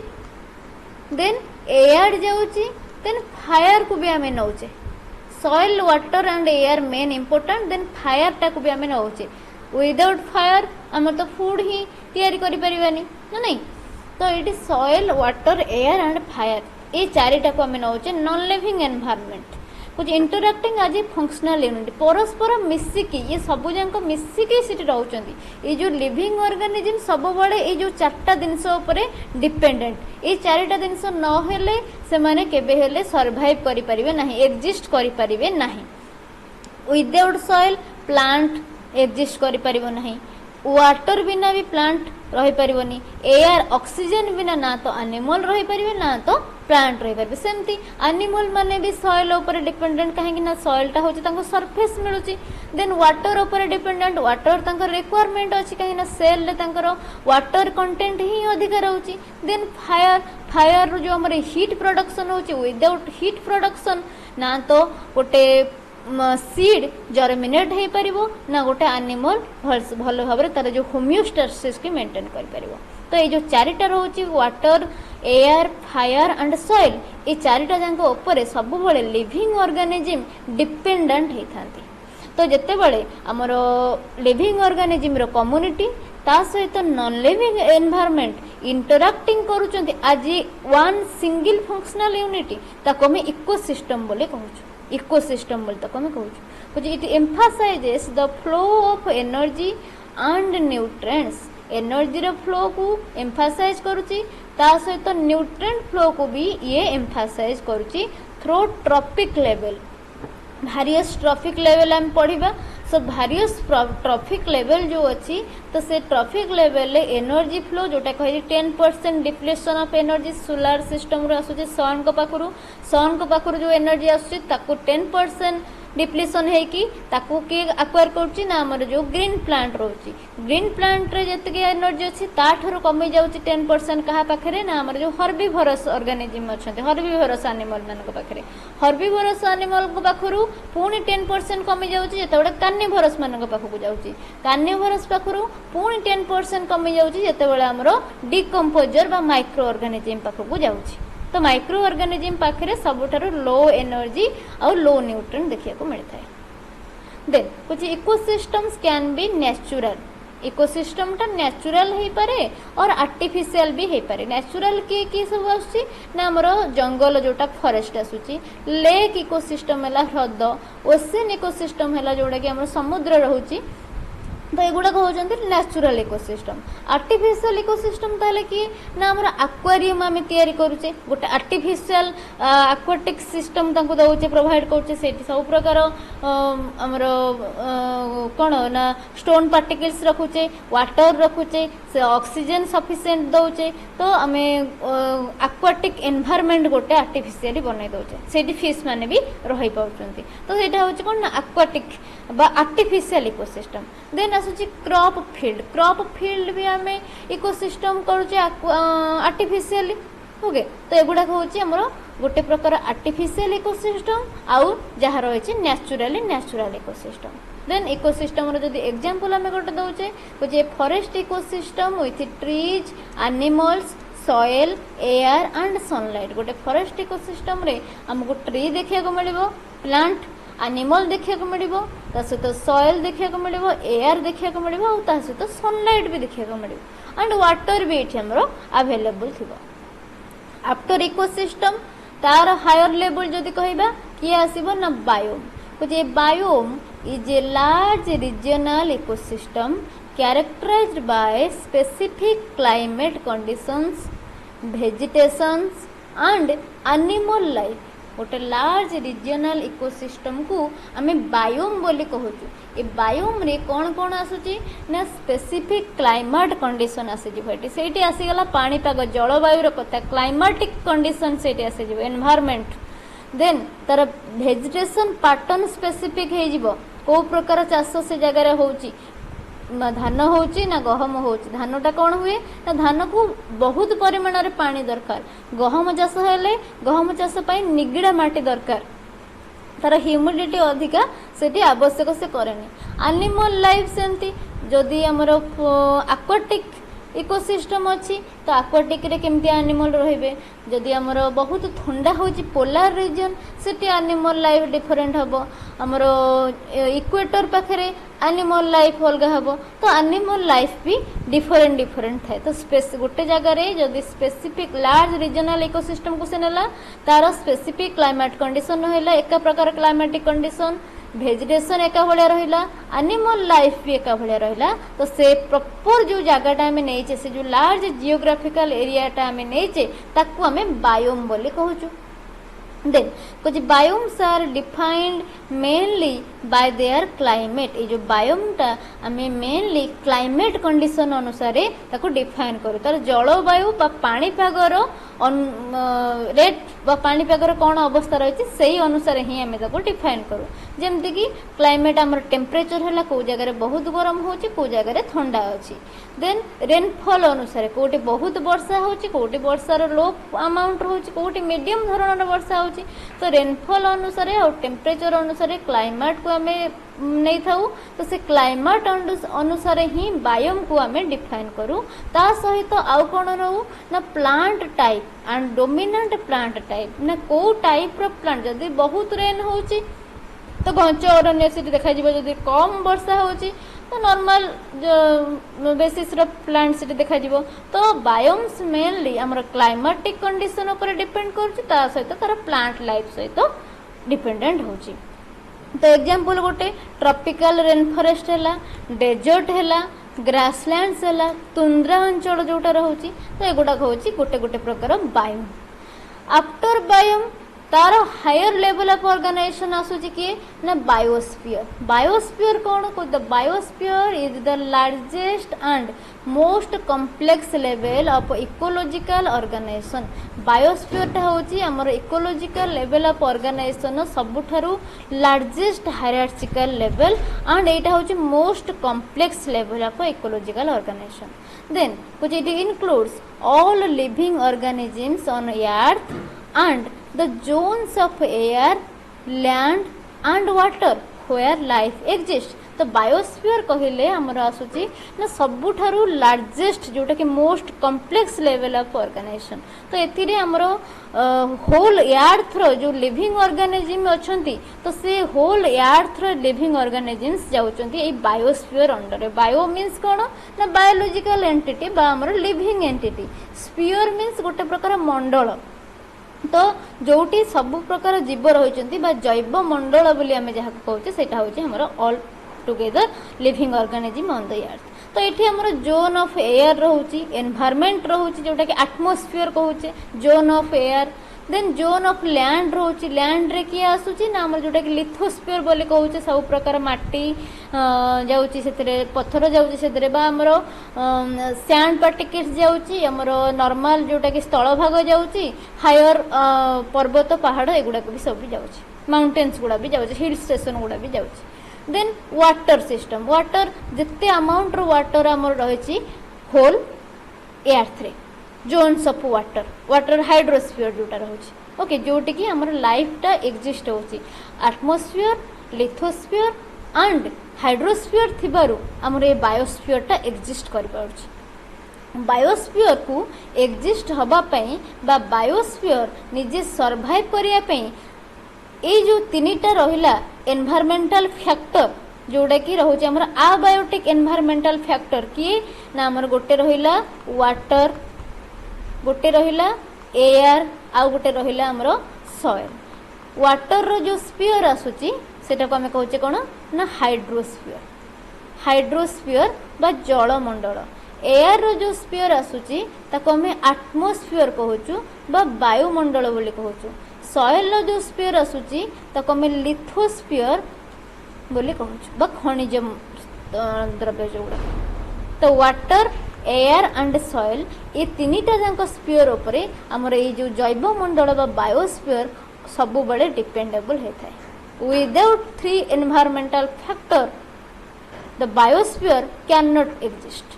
देन एयर जाउची देन फायर को भी हमें नौचे soil water and air main important then fire टाक भी आम नौचे विदाउट फायर आम तो फूड ही तैयारी करि परिबानी ना नहीं तो ये soil water air and fire ये चारिटा को आम नौचे नॉन लिविंग एनवायरनमेंट कुछ इंटरैक्टिंग आज फंक्शनल यूनिट परस्पर मिसिकी ये सब जाक मिसिकी सीटी रहउचंदी ये जो लिविंग ऑर्गेनिज्म सब बड़े ये जो चारटा जिनस उपरे डिपेंडेंट ये चारिटा जिनस न हेले से माने केबे हेले सर्वाइव करि परिबे नाही एग्जिस्ट करि परिबे नाही विदाउट सॉइल प्लांट एग्जिस्ट करि परिबो नाही वाटर बिना भी प्लांट रही परिबनी एयर ऑक्सीजन बिना ना तो एनिमल रही परिबे ना तो प्लांट रही परिबे सेमती एनिमल माने भी सॉइल ऊपर डिपेंडेंट काहे कि ना सॉइल टा होची तांको सरफेस मिलुची देन वाटर ऊपर डिपेंडेंट वाटर तांको रिक्वायरमेंट अछि काहे ना सेल ले तांकर वाटर कंटेंट ही अधिक रहउची देन फायर जो हमर हीट प्रोडक्शन होची विदाउट हीट प्रोडक्शन ना तो गोटे सीड जर्मिनेट हो पारिबो ना गोटे एनिमल भल भाव तार जो होमियोस्टेसिस की मेंटेन कर पारिबो तो ये जो चारिटा रोची water air fire and soil ये चारिटा जांक ऊपर सब बड़े लिविंग ऑर्गेनिज्म डिपेंडेंट होती तो जिते बड़े आमर लिविंग ऑर्गेनिज्म रो कम्युनिटी ता सहित नॉन लिविंग एनवायरनमेंट इंटरैक्टिंग करूचंती आज वन सिंगल फंक्शनल यूनिट ताको हम इकोसिस्टम बोले कहूछु इकोसिस्टम बोलते कम कहूँ it emphasizes the flow of energy and nutrients energy रो फ्लो को एम्फासाइज करूची ता सहित न्यूट्रिएंट फ्लो को भी ये एम्फासाइज करूची through trophic level various trophic level हम पढ़िबा सो भारियस ट्रॉपिक लेवल जो अच्छी तो से ट्रॉपिक लेवल ले एनर्जी फ्लो जोटा कहि 10% depletion of energy solar system रो आसुची सन को पाखरु जो एनर्जी आसुची ताकू 10% डिप्लेशन है कि ताकू के एक्वायर करछि ना हमर जो ग्रीन प्लांट रहउची ग्रीन प्लांट रे जतके एनर्जी अछि ता ठरो कमी जाउची 10% कहा पाखरे ना हमर जो हर्बिवोरस ऑर्गेनिज्म अछंती हर्बिवोरस एनिमल मान को पाखरे हर्बिवोरस एनिमल को पाखरु पुनी 10% कमी जाउची जेतेबेले कार्निवोरस मान को पाखकु जाउची कार्निवोरस पाखरु पुनी 10% कमी जाउची जेतेबेले हमरो डिकम्पोजर बा माइक्रो ऑर्गेनिज्म पाखकु जाउची तो माइक्रो ऑर्गेनिज्म पाखरे सबुठारु लो एनर्जी और लो न्यूट्रिएंट देखिया को मिलता है देन कुछ ecosystems can be natural ecosystem टा नेचुरल हे पारे और आर्टिफिशियल भी हे पारे नेचुरल की सब आसुची ना हमरो जंगल जोटा फॉरेस्ट आसुची लेक इकोसिस्टम हला ह्रद ओशन इकोसिस्टम हला जोटा कि हमरो समुद्र रहउची तो एगुड़ा कहते नेचुरल इकोसिस्टम आर्टिफिशियल इकोसिस्टम ताले कि ना हमर एक्वेरियम आम तैयारी करूचे गोटे आर्टिफिशियल एक्वाटिक सिस्टम तांको दउचे प्रोवाइड करचे सेठी सब प्रकार हमर कोन ना स्टोन पार्टिकल्स रखुचे वाटर रखुचे से ऑक्सीजन सफिशिएंट दउचे तो आमे एक्वाटिक एनवायरनमेंट गोटे आर्टिफिशियली बनै दउचे सेठी फिश माने भी रहि पाउचंती तो सेटा होचे कोन ना एक्वाटिक बा आर्टिफिशियल इकोसिस्टम देन आसुची क्रॉप फील्ड भी आम इकोसिस्टम करुचे आर्टिफिशियली ओके तो एगुड़ा होची हमर गोटे प्रकार आर्टिफिशियल इकोसिस्टम आउ जहाँ रही नेचुरल इकोसिस्टम देन इकोसिस्टम जदि एग्जांपल आम गोटे दउचे जे forest ecosystem with trees animals soil air and sunlight गोटे फॉरेस्ट इकोसिस्टम रे हमको ट्री देखिया को मिलिबो प्लांट एनिमल देखिया को मिलिबो ता सहित सॉइल देखिया को मिलिबो एयर देखिया को मिलिबो और ता सहित सनलाइट भी देखिया को मिलिबो एंड वाटर भी एठी हमरो अवेलेबल थिबो आफ्टर इकोसिस्टम तार हायर लेवल जदि कहबा कि आसीबो ना बायोम कुछ biome is a large regional ecosystem characterized by specific climate conditions, vegetations and animal life. गोटे लार्ज रिजनल इकोसिस्टम को आम बायोम बोली कहूँ. ए बायोम रे कौन कौन आसूची ना स्पेसिफिक क्लाइमेट कंडीशन आसीजी सेठी आसीगला पाणीपाग जलवायुर कथा क्लाइमेटिक कंडीशन सेठी आसीजी एनवायरनमेंट देन तार वेजिटेशन पैटर्न स्पेसिफिक हो को प्रकार चाष से जगह होची धान होची ना गहम होची धानटा कौन हुए ना धान को बहुत परिमाण रे पानी दरकार गहम चाष हेले गहम चाष पाई निगिड़ा माटी दरकार तार ह्यूमिडिटी अधिका सेठी आवश्यक से करेनी. एनिमल लाइफ सेमती जदि आमर एक्वाटिक इकोसिस्टम अच्छी तो एक्वाटिक रे केमती एनिमल रहिबे जदि आमर बहुत ठंडा होची पोलार रीजन सेठी एनिमल लाइफ डिफरेंट हबो आमर इक्वेटर पाखरे एनिमल लाइफ अलग हबो तो एनिमल लाइफ भी डिफरेंट डिफरेंट थाए. तो स्पेस गोटे जगह रे जदि स्पेसिफिक लार्ज रीजनल इकोसिस्टम को से नेला तार स्पेसिफिक क्लाइमेट कंडीशन रहला एका प्रकार क्लाइमेटिक कंडीशन भेजिटेशन एका भलिया रहिला एनिमल लाइफ भी एका भलिया रहिला. तो से प्रॉपर जो जगहटा आमे नेचे से जो लार्ज जियोग्राफिकल एरियाटा आमे नेचे ताकू आमे बायोम बोली कहूछु. Then कुछ biomes are defined mainly by their climate. ये जो बायोम टा आमे मेनली क्लाइमेट कंडीशन अनुसार ताको डिफाइन करू तार जलवायु बा पाणीपागर रेट बा पाणीपागर कौन अवस्था रही से अनुसार ही आमे ताको डिफाइन करू. जेमती कि क्लाइमेट आमर टेम्परेचर है कौ जगह बहुत गरम होची कौ जगह ठंडा अच्छी. देन रेनफॉल अनुसार कोटी बहुत वर्षा होची कोटी वर्षार लो अमाउंट होची कोटी मीडियम धरणर वर्षा होची. तो रेनफॉल अनुसार और टेम्परेचर अनुसार क्लाइमेट को आमे नहीं थाउ तो से क्लाइमेट अनुसार ही बायोम को आमे डिफाइन करू. ता सहित आउ कोन रहू ना plant type and dominant plant type ना को टाइप रो प्लांट जदी बहुत रेन होची तो घंच अरण्य से देखा जब कम वर्षा होची तो नॉर्मल बेसिस प्लांट से देखा तो बायोम्स मेनली आमर क्लाइमेटिक कंडीशन ऊपर डिपेंड कर सहित तार प्लांट लाइफ सहित डिपेंडेंट होची. तो एग्जांपल गोटे ट्रॉपिकल रेन फॉरेस्ट है डेजर्ट है ग्रासलैंड्स है तुंद्रा अंचल जोटा रोची तो एगुड़ा हूँ गोटे गोटे प्रकार बायोम. आफ्टर बायोम तार हायर लेवल ऑफ ऑर्गेनाइजेशन आसूची किए ना बायोस्फीयर. बायोस्फीयर कौन को the biosphere is the largest and most complex level of ecological organization. Biosphere टा होची हमर इकोलॉजिकल लेवल ऑफ ऑर्गेनाइजेशन सबुठारु लार्जेस्ट हायरार्चिकल लेवल एंड एटा होची most complex level of ecological organisation. Then कुछ it includes all living organisms on earth and the zones of air, land and water where life exists. तो biosphere कहले हमर आसुची ना सबुठारु लार्जेस्ट जोटा कि most complex level of organisation. तो एथिरे हमर होल अर्थ रो जो लिविंग ऑर्गेनिज्म अछंती तो से होल अर्थ रो लिविंग ऑर्गेनिजम्स जाउचंती ए बायोस्फीयर अंडर. बायो मींस कोन ना बायोलॉजिकल एंटिटी बा हमर लिविंग एंटिटी. स्फीयर मींस गोटे प्रकार मंडल तो जोटी सब प्रकार जीव रही जैव मंडल बोली आम जहाँ कहे से all together living organism on the earth. तो ये आमर जोन ऑफ एयर रोचे एनवायरनमेंट रोचे जोटा कि एटमॉस्फेयर कहूचे zone of air. Then zone of land रोचे लैंड रे किए आसूची ना आमर जोटा कि लिथोस्फीयर बोली कहूचे सब प्रकार माटी जाउची सेतरे पत्थर जाउची सेतरे बा हमर सैंड पार्टिकल्स जाउची हमर नॉर्मल जोटा कि स्थल भाग जाउची हायर पर्वत पहाड़ एगुडा को भी सब भी जाउची माउंटेन्स गुडा भी जाउची हिल स्टेशन गुडा भी जाउची. देन वाटर सिस्टम वाटर जिते अमाउंट रो वाटर हमर रहिची होल अर्थ रे zones of water water hydrosphere जोटा रहुची ओके जोटी कि हमर लाइफ टा एग्जिस्ट होची एटमॉस्फेयर लिथोस्फीयर एंड हाइड्रोस्फीयर थिबारु हमर ए बायोस्फीयर टा एग्जिस्ट करि पाउची. बायोस्फीयर को एग्जिस्ट हबा पई बा बायोस्फीयर निजे सर्वाइव करिया पई ए जो तीनटा रहिला एनवायरमेंटल फैक्टर जोड़ा कि रोचे हमर अबायोटिक एनवायरमेंटल फैक्टर किए ना हमर गोटे रहिला वाटर गोटे रहिला एयर आ गोटे रहिला हमर सॉइल. वाटर रो जो स्फीयर आसुची सेटा को आम कहचे कौन ना हाइड्रोस्फीयर। हाइड्रोस्फीयर बा जलमंडल। एयर रो जो स्फीयर आसूची ताको आम एटमॉस्फेयर कहूचु बा वायुमंडल बोली कहूचु। सॉइल रो जो स्फीयर आसूची ताको आम लिथोस्फीयर बोली कहूचु बा खनिज द्रव्य जोड़ा। तो वाटर एयर एंड सॉइल ये तीनटा जाक स्फीयर उपरे हमर ये जो जैव मंडल बा बायोस्फीयर सब बड़े डिपेंडेबल होता है। Without 3 environmental factor the biosphere cannot exist.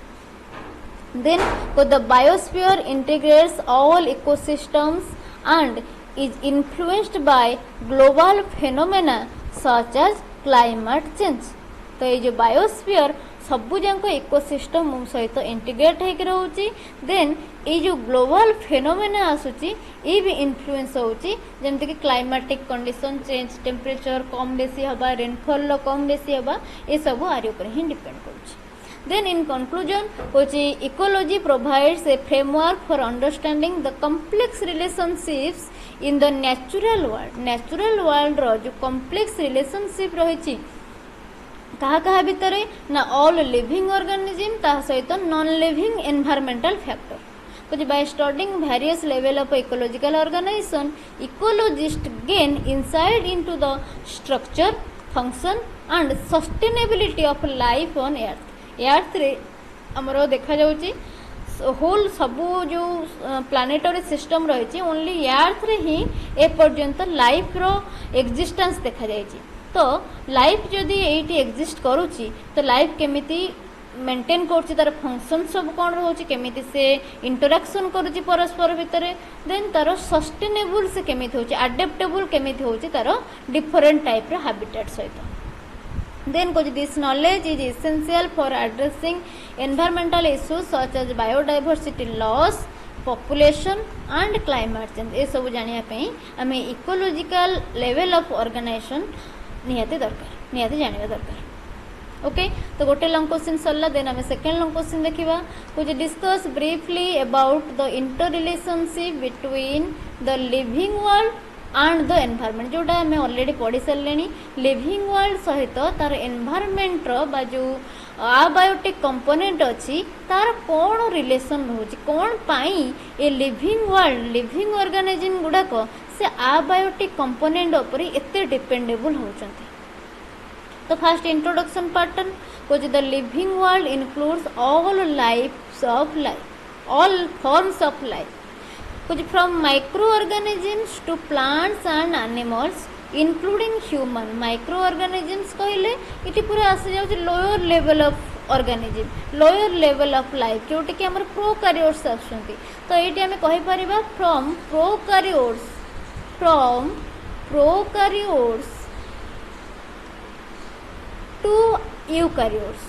Then the biosphere integrates all ecosystems and is influenced by global phenomena such as climate change. तो ये जो बायोस्फीयर सबू जाक इकोसिस्टम सहित इंटीग्रेट होकर रोचे। देन ये जो ग्लोबल फेनोमेना आसूची ये भी इन्फ्लुएंस होची जमती कि क्लाइमेटिक कंडीशन चेंज टेम्परेचर कम बेसी हवा रेनफॉल कम बेसी हवा ये सब आरि ऊपर ही डिपेंड करुची। देन इन कंक्लूजन होची ecology provides a framework for understanding the complex relationships in the natural world. Natural world रो जो कॉम्प्लेक्स रिलेशनशिप रही कहा कहा भितर ना ऑल लिविंग ऑर्गेनिज्म ता सहित नॉन लिविंग एनवायरमेंटल फैक्टर कुछ by studying various level of ecological organisation ecologist gain insight into the structure function and sustainability of life on earth रे हमरो देखा जाउची होल सबू जो प्लानेटरी सिस्टम रही ओनली अर्थ रे ही ए पर्यंत लाइफ रो एक्जिस्टेंस देखा जाइए। तो लाइफ जदि ये एक्जिस्ट करुच्ची तो लाइफ केमिति मेंटेन करुच्ची तार फंक्शन सब कौन रोचे केमिति से इंटरेक्शन करुच्ची परस्पर भितर देन तार सस्टेनेबल से केमिति होची अडेप्टेबल केमिति होची तार डिफरेंट टाइप रो हैबिटेट सहित। देन कुछ this knowledge is essential for addressing environmental issues such as biodiversity loss population and climate change ये सब जानिया पई हमें इकोलॉजिकल लेवल ऑफ ऑर्गेनाइजेशन निहाती जानिबा दरकार। ओके तो गोटे लॉन्ग क्वेश्चन सरला देन आम सेकेंड लॉन्ग क्वेश्चन देखा कुछ discuss briefly about the inter relationship between the living world and the environment जोटा आम ऑलरेडी पढ़ी सारे लिविंग वर्ल्ड सहित तार एनवायरमेंट बा जो आबायोटिक कंपोनेंट अच्छी तार कौन रिलेशन रोचे कौन पाई ए लिविंग वर्ल्ड लिविंग ऑर्गेनिज्म गुड़ाक से आबायोटिक कंपोनेंट उपर एते डिपेंडेबल होचंती। तो फास्ट इंट्रोडक्शन पैटर्न कुछ the living world includes all lifes of life all forms of life कुछ from microorganisms to plants and animals including human. Microorganisms कहले इटी पूरा आसी जाउछ lower level of organism lower level of life जोटी कि हमर prokaryotes आछंती। तो एटी हमें कहि परिबा from prokaryotes to eukaryotes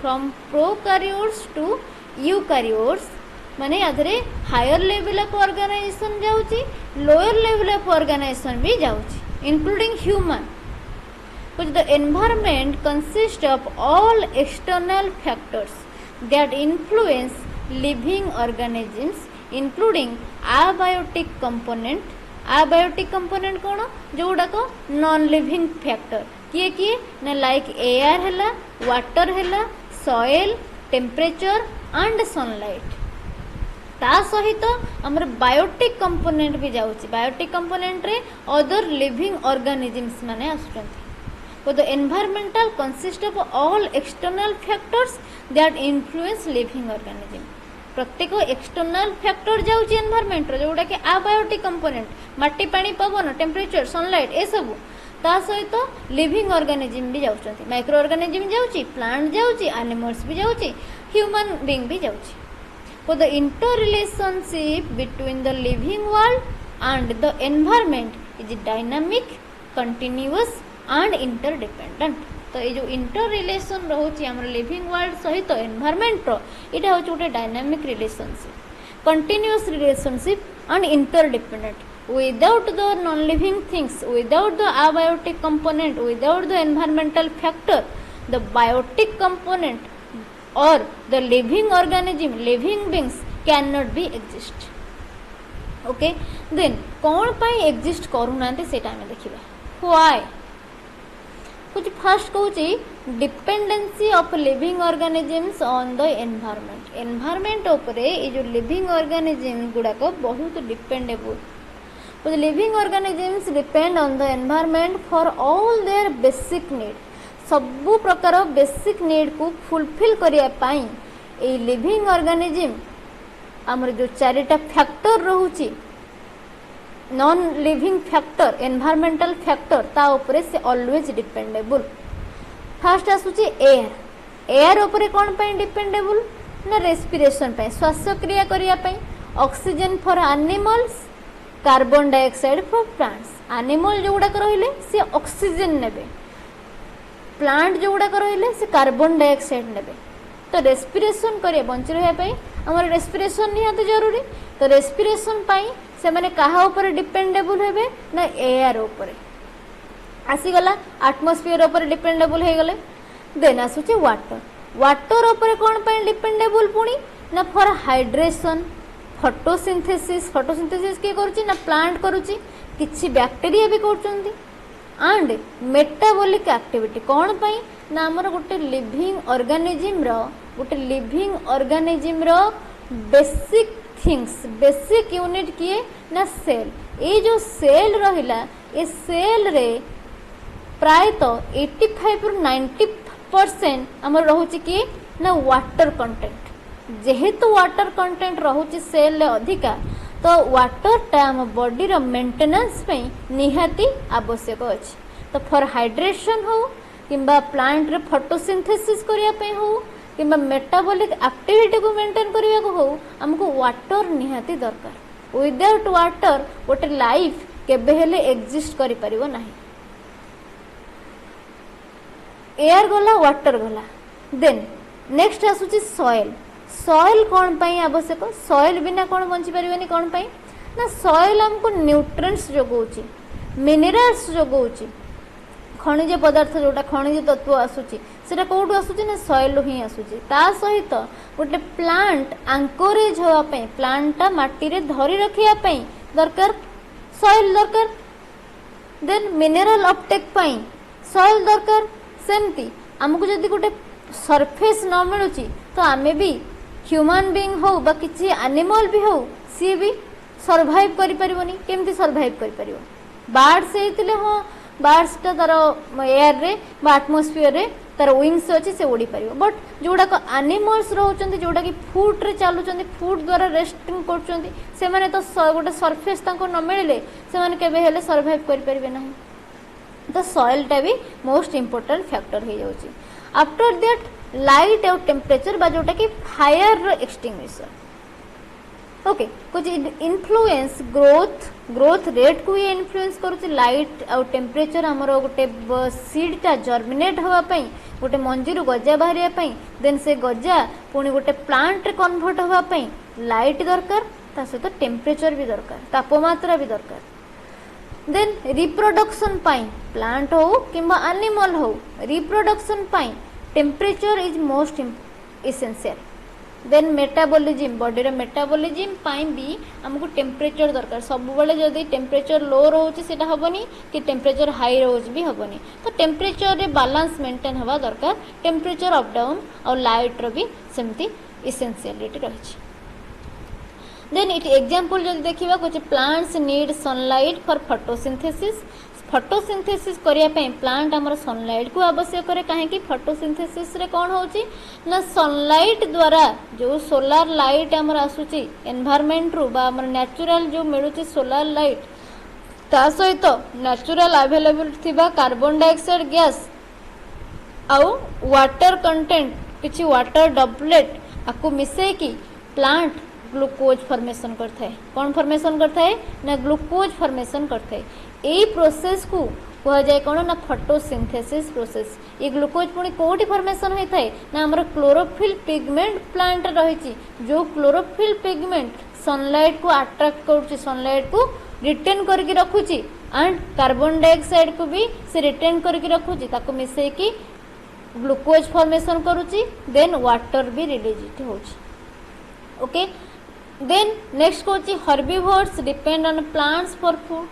from prokaryotes to eukaryotes माने आधरे हायर लेवल ऑफ ऑर्गेनाइजेशन जाउची लोअर लेवल ऑफ ऑर्गेनाइजेशन भी जाउची including human which the environment consists of all external factors that influence living organisms including abiotic component कौन जोड़ा को non living factor किए ना लाइक एयर हैला वाटर हैला सॉइल टेम्परेचर एंड सनलाइट ता सहित हमर बायोटिक कंपोनेंट भी जाउची बायोटिक कंपोनेंट रे अदर लिविंग ऑर्गेनिजम्स माने आसुचंती। So the environmental consists of all external factors that influence living organism। प्रत्येक एक्सटर्नल फैक्टर जाउची एनवायरमेंट रो जोडा कि अबायोटिक कंपोनेंट माटी पानी पवन टेम्परेचर सनलाइट ए सब ता सहित लिविंग ऑर्गेनिज्म भी जाउचंती माइक्रो ऑर्गेनिज्म जाउची प्लांट जाउची एनिमल्स भी जाउची ह्यूमन बीइंग भी जाउची। So the interrelationship between the living world and the environment is dynamic, continuous and interdependent। तो ये जो इंटर रिलेशन रोचे आम लिविंग वर्ल्ड सहित एनवायरमेंट यहाँ हूँ गोटे dynamic relationship continuous relationship and interdependent without the non living things without the abiotic component without the environmental factor the biotic component or the living organism living beings cannot be exist। okay then कौन पाई exist करू नांते सेटा हमें देखिबा why कुछ first कहूँ dependency of living organisms on the environment environment उपरे ये जो लिविंग ऑर्गेनिजम गुड़ाक बहुत dependable living organisms depend on the environment for all their basic need सबु प्रकार बेसिक नीड को फुलफिल करने पाई ए लिविंग ऑर्गेनिजम आमर जो चारिटा फैक्टर रोचे non living factor environmental factor ता उपरे से ऑलवेज डिपेंडेबल फास्ट आसुची एयर एयर उपरे कौन पाई डिपेंडेबल ना रेस्पिरेशन पाई श्वासक्रिया करिया पाई oxygen for animals carbon dioxide for plants animal जो गुड़ाक रहिले से ऑक्सीजन नेबे प्लांट जो गुड़ाक रहिले से कार्बन डाइऑक्साइड नेबे तो रेस्पिरेशन करिया बंच रहा पाई हमर रेस्पिरेशन निहाती जरूरी तो रेस्पिरेशन पाई से माने कहा ऊपर डिपेंडेबल हेबे ना एयर ऊपर आसीगला एटमॉस्फेयर ऊपर डिपेंडेबल हो गले देन आसुचे वाटर वाटर ऊपर कौन पाई डिपेंडेबल पुणी ना फॉर हाइड्रेशन फोटोसिंथेसिस किए करुच्ची ना प्लांट करुच्ची किछि बैक्टेरिया भी करुचंती एंड मेटाबॉलिक एक्टिविटी कौन पाई ना आमर गोटे लिविंग ऑर्गेनिज्म रो बेसिक थिंग्स बेसिक यूनिट किए ना सेल ये जो सेल रहिला ये सेल रे प्रायतः 85 रु 90% आमर रहुची किए ना वाटर कंटेंट जेहेतु वाटर कंटेंट रहुची सेल रे अधिका तो वाटर टा आम बॉडी रो मेंटेनेंस पे निहाती आवश्यक अछि तो फॉर हाइड्रेशन हो किंबा प्लांट रे फोटोसिंथेसिस करिया पे हो किंबा मेटाबॉलिक एक्टिविटी को मेंटेन करिया को हो हमको वाटर निहाती दरकार विदाउट वाटर गोटे लाइफ केबे हेले एग्जिस्ट करि परिबो नाही एयर गला वाटर गला देन नेक्स्ट आसुची सॉइल सॉइल कौन पाई आवश्यक सॉइल बिना कौन बंची परिबनी कौन पाई ना सॉइल हमको न्यूट्रिएंट्स जोगौची मिनरल्स जोगौची खनिज पदार्थ जोटा खनिज तत्व आसुची सेटा कोठु आसुची ना सॉइल ही आसुची ता सहित गोटे प्लांट एंकरेज होवा पई प्लांटा माटी रे धरी रखिया पई दरकार सॉइल दरकार देन मिनरल अपटेक पई सॉइल दरकार सेमती हमको जदी गोटे सरफेस न मिलुची तो आमे भी ह्यूमन बीइंग हो बा किछि एनिमल भी हो सी भी सर्वाइव करि परिबोनी केमती सर्वाइव करि परिबो बार्ड्स हेतिले हो बार्ड्स ता तार एयर रे बा एटमॉस्फेयर रे तार विंग्स अछि से उड़ी परिबो बट जोडा को एनिमल्स रहउचंती जोडा कि फुट रे चालुचंती फुट द्वारा रेस्टिंग करचंती से माने तो गोटे सरफेस ताको न मिलले से माने केबे हेले सर्वाइव करि परिबे नाही तो सॉइल टा भी मोस्ट इंपोर्टेंट फैक्टर हो जाउची आफ्टर दैट लाइट और टेम्परेचर बा जोटा कि फायर एक्सटिंग्विशर ओके कुछ इन्फ्लुएंस ग्रोथ रेट को ये इन्फ्लुएंस करूची लाइट और टेम्परेचर हमर गोटे सीड टा जर्मिनेट होवा पई गोटे मंजीरु गजा बाहरिया पई देन से गजा पुणी गोटे प्लांट रे कन्वर्ट होवा पई लाइट दरकार ता सहित टेम्परेचर भी दरकार तापमात्रा भी दरकार देन रिप्रोडक्शन पाई प्लांट हो किंबा एनिमल हो रिप्रोडक्शन पाई temperature is most essential then metabolism body रे मेटाबॉलिज्म पाई भी हमको टेम्परेचर दरकार सब बेले जदी टेम्परेचर लो रहउची सेटा हबनी कि टेम्परेचर हाई रहउची भी हबनी तो टेम्परेचर रे बैलेंस मेंटेन हवा दरकार टेम्परेचर अप डाउन और लाइट रो भी सेमती इसेंशियलिटी रहिछि देन इट एग्जांपल जदी देखिबा कुछ plants need sunlight for photosynthesis करिया पे प्लांट हमर सनलाइट को आवश्यक करे काहे कि फोटोसिंथेसिस रे कोन होची ना सनलाइट द्वारा जो सोलार लाइट हमर आसुची एनवायरनमेंट रू बा हमर नेचुरल जो मिलुची सोलार लाइट ता सहित नेचुरल अवेलेबल थिबा कार्बन डाइऑक्साइड गैस आउ वाटर कंटेंट किछि वाटर ड्रॉपलेट आकु मिसे कि प्लांट ग्लूकोज फॉर्मेशन करता है कौन फॉर्मेशन करता है ना ग्लूकोज फॉर्मेशन करता है यही प्रोसेस को कह जाए कौन ना फोटोसिंथेसिस प्रोसेस ये ग्लूकोज पुणी कोठी फॉर्मेशन होता है ना हमर क्लोरोफिल पिगमेंट प्लांट रही जो क्लोरोफिल पिगमेंट सनलाइट को अट्रैक्ट करुच्ची सनलाइट को रिटेन करके रखुची एंड कार्बन डाइऑक्साइड को भी से रिटेन करके रखुची ताको मिसे कि ग्लूकोज फॉर्मेशन करुची देन वाटर भी रिलीज होची ओके देन नेक्स्ट कोची herbivores depend on plants for food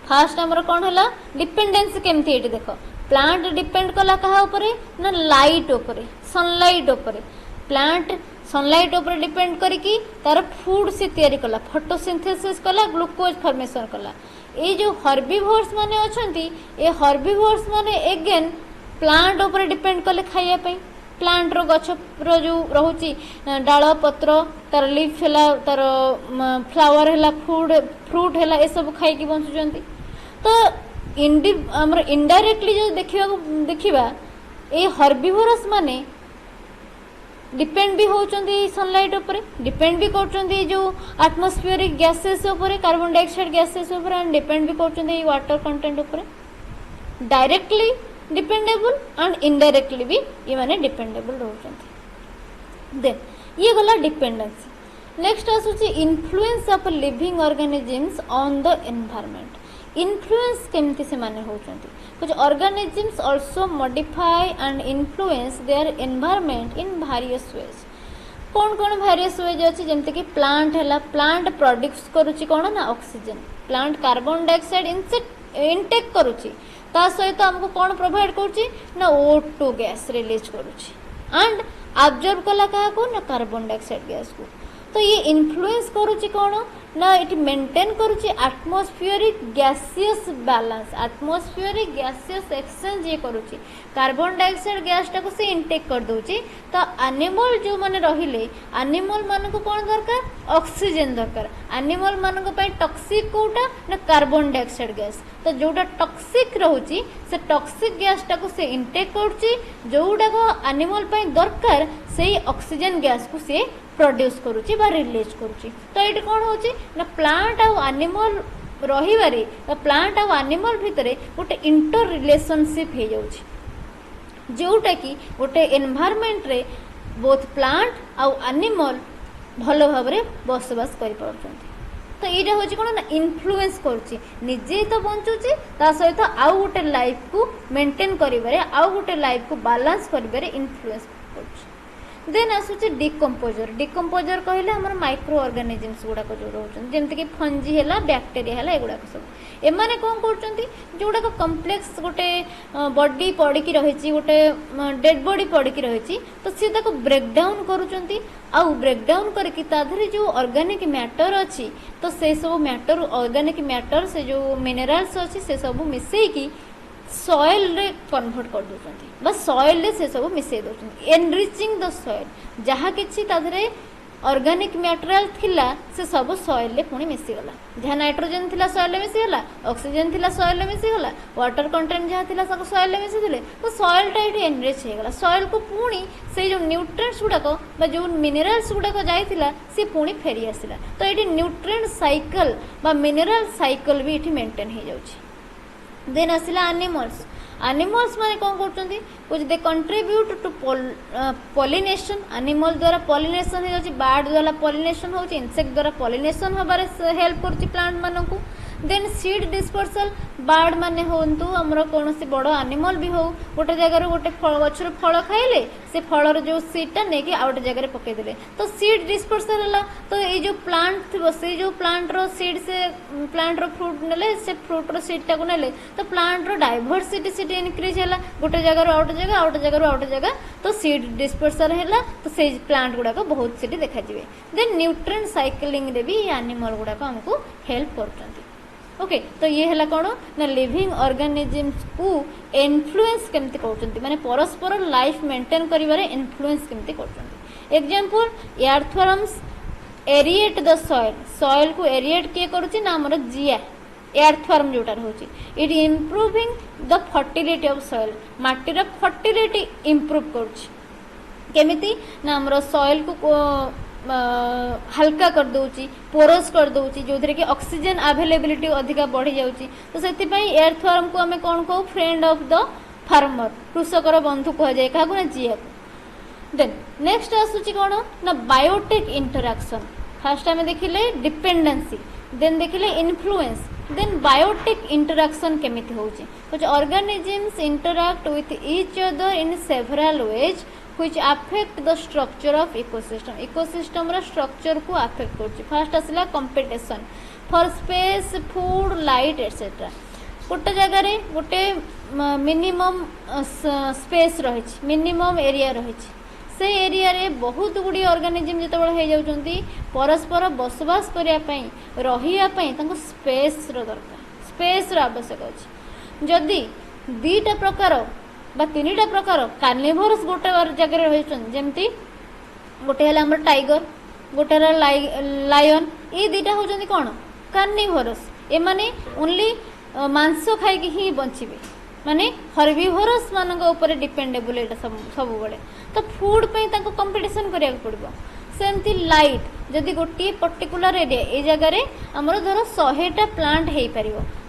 first हमर कोन हला डिपेंडेंसी केमथि एटी देखो प्लांट डिपेंड कला कहा उपरे ना लाइट उपरे सनलाइट उपरे प्लांट सनलाइट उपरे डिपेंड करिकी तार फूड से तैयारी कला फोटोसिंथेसिस कला ग्लूकोज फॉर्मेशन कला ये जो हर्बिवोर्स माने अछंती ए हर्बिवोर्स माने अगेन प्लांट उपरे डिपेंड कले खाइया पई प्लांट रो गछ रो जो रहुची डाल पत्र तार लीफ हैला तार फ्लावर हैला फूड फ्रूट हैला ए सब खाई की बंचुचंती तो इनडायरेक्टली जो देखिबा ए हर्बिवोरस माने डिपेंड भी होचंदी सनलाइट ऊपर डिपेंड भी करचंदी जो एटमॉस्फेरिक गैसेस ऊपर कार्बन डाइऑक्साइड गैसेस ऊपर एंड डिपेंड भी करचंदी वाटर कंटेंट ऊपर डायरेक्टली डिपेंडेबल एंड इनडायरेक्टली भी ये माने डिपेंडेबल रहचंदी देन ये गला डिपेंडेंसी नेक्स्ट आसुची influence of living organisms on the environment influence केमती से माने होचंती कुछ organisms also modify and influence their environment in various ways कौन कौन वेरियस वेज अछि जेमते कि प्लांट हैला प्लांट प्रोड्यूस करूची कोन ना oxygen plant carbon dioxide intake करूची ता सहित हमको कौन प्रोवाइड करूची ना O2 गैस रिलीज करूची एंड ऑब्जर्व कला का को ना कार्बन डाइऑक्साइड गैस को तो ये इन्फ्लुएंस करूची कौन ना इट मेंटेन करूची atmospheric gaseous balance atmospheric gaseous exchange ये करूची कार्बन डाइऑक्साइड गैस टाको से इनटेक कर दोची तो एनिमल जो माने रहिले एनिमल मान को कौन दरकार ऑक्सीजन दरकार एनिमल मान को पय टॉक्सिक कोटा ना कार्बन डाइऑक्साइड गैस तो जोटा टॉक्सिक रहूची से टॉक्सिक गैस टाको से इनटेक करूची जोटा को एनिमल पय दरकार से ऑक्सीजन गैस को से प्रोड्यूस करूची बा रिलीज करूची तो ये कौन होची ना प्लांट आउ एनिमल रहिबारे प्लांट आउ एनिमल भितरे गोटे इंटर रिलेशनशिप हो जाउची जोटा कि गोटे एनवायरनमेंट रे बोथ प्लांट आउ एनिमल भलो भाबरे बसवास करि पाउछंती तो ये हूँ कौन ना इन्फ्लुएंस करुच्ची निजे तो बंचुची ता सहित आउ गोटे लाइफ को मेंटेन करिबारे आउ गोटे लाइफ को बैलेंस करिबारे इन्फ्लुएंस करुच्ची देन आसुचे डिकम्पोजर कहले हमर माइक्रो ऑर्गेनिजम्स गुड़ाक जो रोचन जेमति कि फंजी हैला बैक्टीरिया हैला एगुड़ाक सब एमाने कोन करचंती जोड़ाक कॉम्प्लेक्स गोटे बॉडी पड़ी की रहिची गोटे डेड बॉडी पड़ी की रहिची तो से ताको ब्रेक डाउन करूचंती आउ ब्रेक डाउन करके ताधरे जो ऑर्गेनिक मैटर अच्छी तो से सब मैटर ऑर्गेनिक मैटर से जो मिनरल्स अच्छी से सब मिसई की सॉइल रे कन्वर्ट कर दोचंती बस सॉइल रे से सब मिसई दोचंती एनरिचिंग द सॉइल जहाँ किछि ताधरे ऑर्गेनिक मटेरियल थिला से सब सॉइल रे पुणी मिसी गला जहाँ नाइट्रोजन थिला सॉइल रे मिसी गला ऑक्सीजन थिला सॉइल रे मिसी गला वाटर कंटेंट जहाँ थिला सब सॉइल रे मिसी दिले तो सॉइल टा एठी एनरिच हे गला सॉइल को पुणी से जो न्यूट्रिएंट्स गुडाको बा जो मिनरल्स गुडाको जाइथिला से पुणी फेरी आसिला तो एठी न्यूट्रिएंट साइकिल बा मिनरल साइकिल भी एठी मेंटेन हे जाउची देन आसिला एनिमल्स माने कौन करचंती कुछ they contribute to pollination animal द्वारा पॉलिनेशन हो जाउची बर्ड द्वारा पॉलिनेशन होउची इंसेक्ट द्वारा पॉलिनेशन हबारे हेल्प करची प्लांट मानकू देन सीड डिस्पर्सल बर्ड माने होंतु हमरो कोनोसी बड़ो एनिमल भी हो गोटे जगह गोटे फल गछर फल खाइले से फलर जो सीडटा नेकी आउट जगह रे पके देले तो सीड डिस्पर्सल हला तो ए जो प्लांट थिबो से जो प्लांट रो सीड से प्लांट रो फ्रूट नेले से फ्रूट रो सीडटा को नेले तो प्लांट रो डाइवर्सिटी सीड इनक्रीज हला गोटे जगह रो आउट जगह रो आउट जगह तो सीड डिस्पर्सल हला तो से प्लांट गुडा को बहुत सीड देखा जिवे देन न्यूट्रिएंट साइक्लिंग रे भी एनिमल गुडा को हमको हेल्प करचंती ओके तो ये है कौन ना लिविंग ऑर्गेनिजम्स को इन्फ्लुएंस केमती करचंती माने परस्पर लाइफ मेंटेन करिवारे इन्फ्लुएंस केमती करचंती example earthworms aerate the soil को एरिएट किए करूची ना हमर जिया एर्थवर्म जोटा रहउची it improving the fertility of soil माटीर फर्टिलिटी इंप्रूव करूची केमिति ना हमर सॉइल को हल्का कर दउची पोरस कर दउची जो कि ऑक्सीजन अवेलेबिलिटी अधिका बढ़ी जाउची तो सेति पई एर्थवर्म को हमें कोन को फ्रेंड ऑफ द फार्मर कृषकर बंधु कह जाय का गुना जिया देन नेक्स्ट आसुची कोन ना बायोटेक इंटरैक्शन फर्स्ट हमें देखिले डिपेंडेंसी देन देखिले इन्फ्लुएंस देन बायोटेक इंटरैक्शन केमिति होउची कुछ organisms interact with each other in several ways which affect the structure of ecosystem रा structure को affect करछि फर्स्ट आसला competition for space food light etcetera गोटे जगार गोटे मिनिमम स्पेस रही मिनिमम एरिया रही से एरिया रे बहुत गुड़ी ऑर्गेनिज्म जो हो जाती परस्पर बसवास करने स्पेस दरकार स्पेस आवश्यक अच्छे जदि दीटा प्रकार बा तीनटा प्रकार कार्निवोरस गोटे जगह रही गोटे है टाइगर गोटे लायन ये दीटा होती कौन कार्निवोरस ए माने ओनली मांस खाई ही बंचे माने हर्बिवोरस मान डिपेंडेबल यहाँ सब बड़े तो फूड पे कंपटीशन करा पड़ो सेमती लाइट जदि गोटे पर्टिकुलर एरिया ये जगार आमर धर 100टा प्लांट हो पार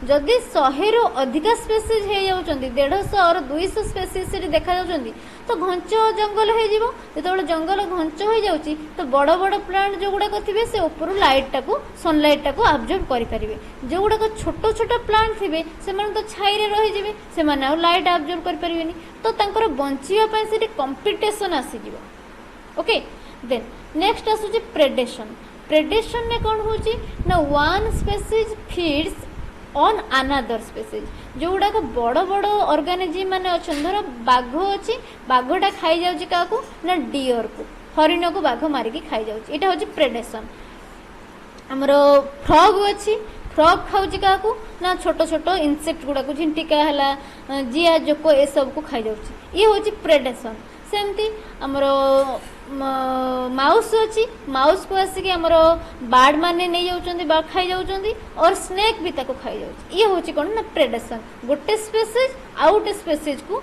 जदि 100 रु अधिका स्पेसीज हो जाती 150 और 200 स्पेसीज देखा जाती तो घंच जंगल हो जंगल घंच हो जाऊँगी तो बड़ बड़ प्लांट जो गुड़ाक थे से ऊपर लाइट टाक सनलाइट टाक आब्जर्व करेंगे जो गुड़ाक छोट छोट प्लांट थे से तो छाई रही से लाइट आब्जर्व करें तो बचापी कंपिटिशन आसीज ओके देन नेक्स्ट आसुची प्रेडेशन प्रेडेशन ने कौन होची ना one species feeds on another species जो गुड़ाक बड़ बड़ ऑर्गेनिज्म माने अच्छे धर बाघ अच्छी बाघटा खाई जाऊँ क्या ना डियर को हरिण को बाघ मारिकी खाई जाऊँ यहाँ हूँ प्रेडेशन आमर फ्रग अच्छी फ्रग खाऊँ क्या ना छोट छोट इनसेक्ट गुड़ाक झिंटिका है जिया जोक ए सब को खाई जाऊँ ये हूँ प्रेडेशन सेमती आमर माउस अच्छी माउस को आसिक आमर बार्ड माने नहीं जाऊँच बार्ड खाई जाऊँच और स्नेक भी ताको खाई जाऊँ ये हूँ कौन ना प्रेडेशन गोटे स्पेसीज आउ गोटे स्पेसीज को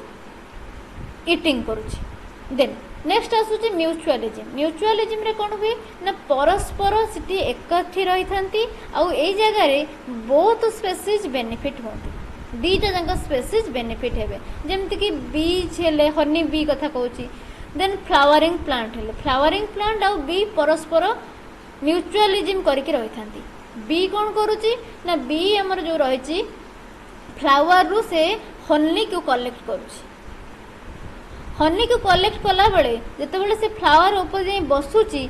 इटिंग करुच्ची देन नेक्स्ट आसूची म्यूचुअलिज्म म्यूचुअलिज्म रे कौन हुए ना परस्पर सिटी एकाठी रही थांती आउ ए जगह बहुत स्पेसीज बेनिफिट होती दीटा जाक स्पेसीज बेनिफिट हेबे जेमति कि बीज हेले हनी बी कथा कहूची देन फ्लावरिंग प्लांट हेले फ्लावरिंग प्लांट आउ बी परस्पर म्यूचुअलिज्म करके रही थांती बी कौन करुची ना बी हमर जो रही फ्लावर रु से हनी को कलेक्ट करुची हनी को कलेक्ट कला बेले जिते बड़े से फ्लावर ऊपर जाई बसुची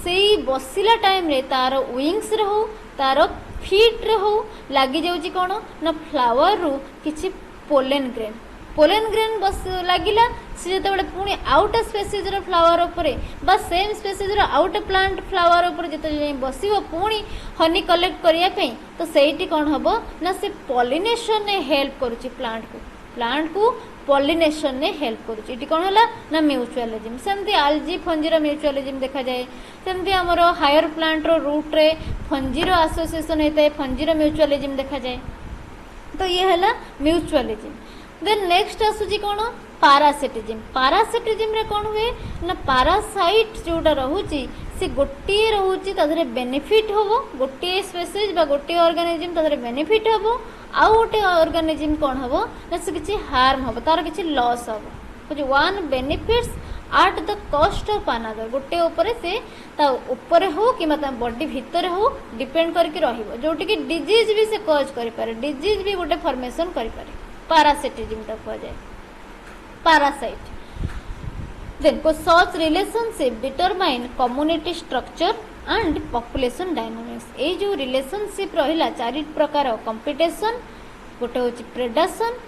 से बसिला टाइम रे तार विंग्स रे हो तार फीट रे हो लगी जाउची कोन ना फ्लावर रु किछि पोलेन ग्रेन बस लागिला से जते बड़े पुणी आउट स्पेसीज रो फ्लावर ऊपर बा सेम स्पेसीज रो आउट प्लांट फ्लावर ऊपर जते बसिबो पुणी हनी कलेक्ट करिया पे तो सेठी कोन हबो ना से पॉलिनेशन ने हेल्प करूची प्लांट को पॉलिनेशन ने हेल्प करुच्ची कौन है ना म्यूचुअलिज्म सेमती आलजी फंजीर म्यूचुअलिज्म देखा जाए सेमती आमर हायर प्लांट रो रूट रे फंजीर एसोसिएशन होता है फंजीर म्यूचुअलिज्म देखा जाए तो ये है म्यूचुअलिज्म देन नेक्स्ट आसूची कौन पारासिटिज्म रे कौन हुए ना पारासाइट जोटा रोची से गोटे रोचे तादरे बेनिफिट हम गोटे स्पेसीज बा गोटे ऑर्गेनिज्म तादरे बेनिफिट हम आउ गोटे ऑर्गेनिज्म कौन हम ना से किसी हार्म हम तार किसी लॉस हम one benefits at the cost of another गोटे ऊपर से ता ऊपर हो कि बॉडी भितर हो डिपेंड करके रहिबो जोटी कि डिजीज भी से कॉज करि पारे डिजीज भी गोटे फॉर्मेशन करि पारे पारासिटिज्म ता कह जाए parasite then such relationship determine community structure and population dynamics ए जो relationship रहिला चारि प्रकार competition गोटे होची predation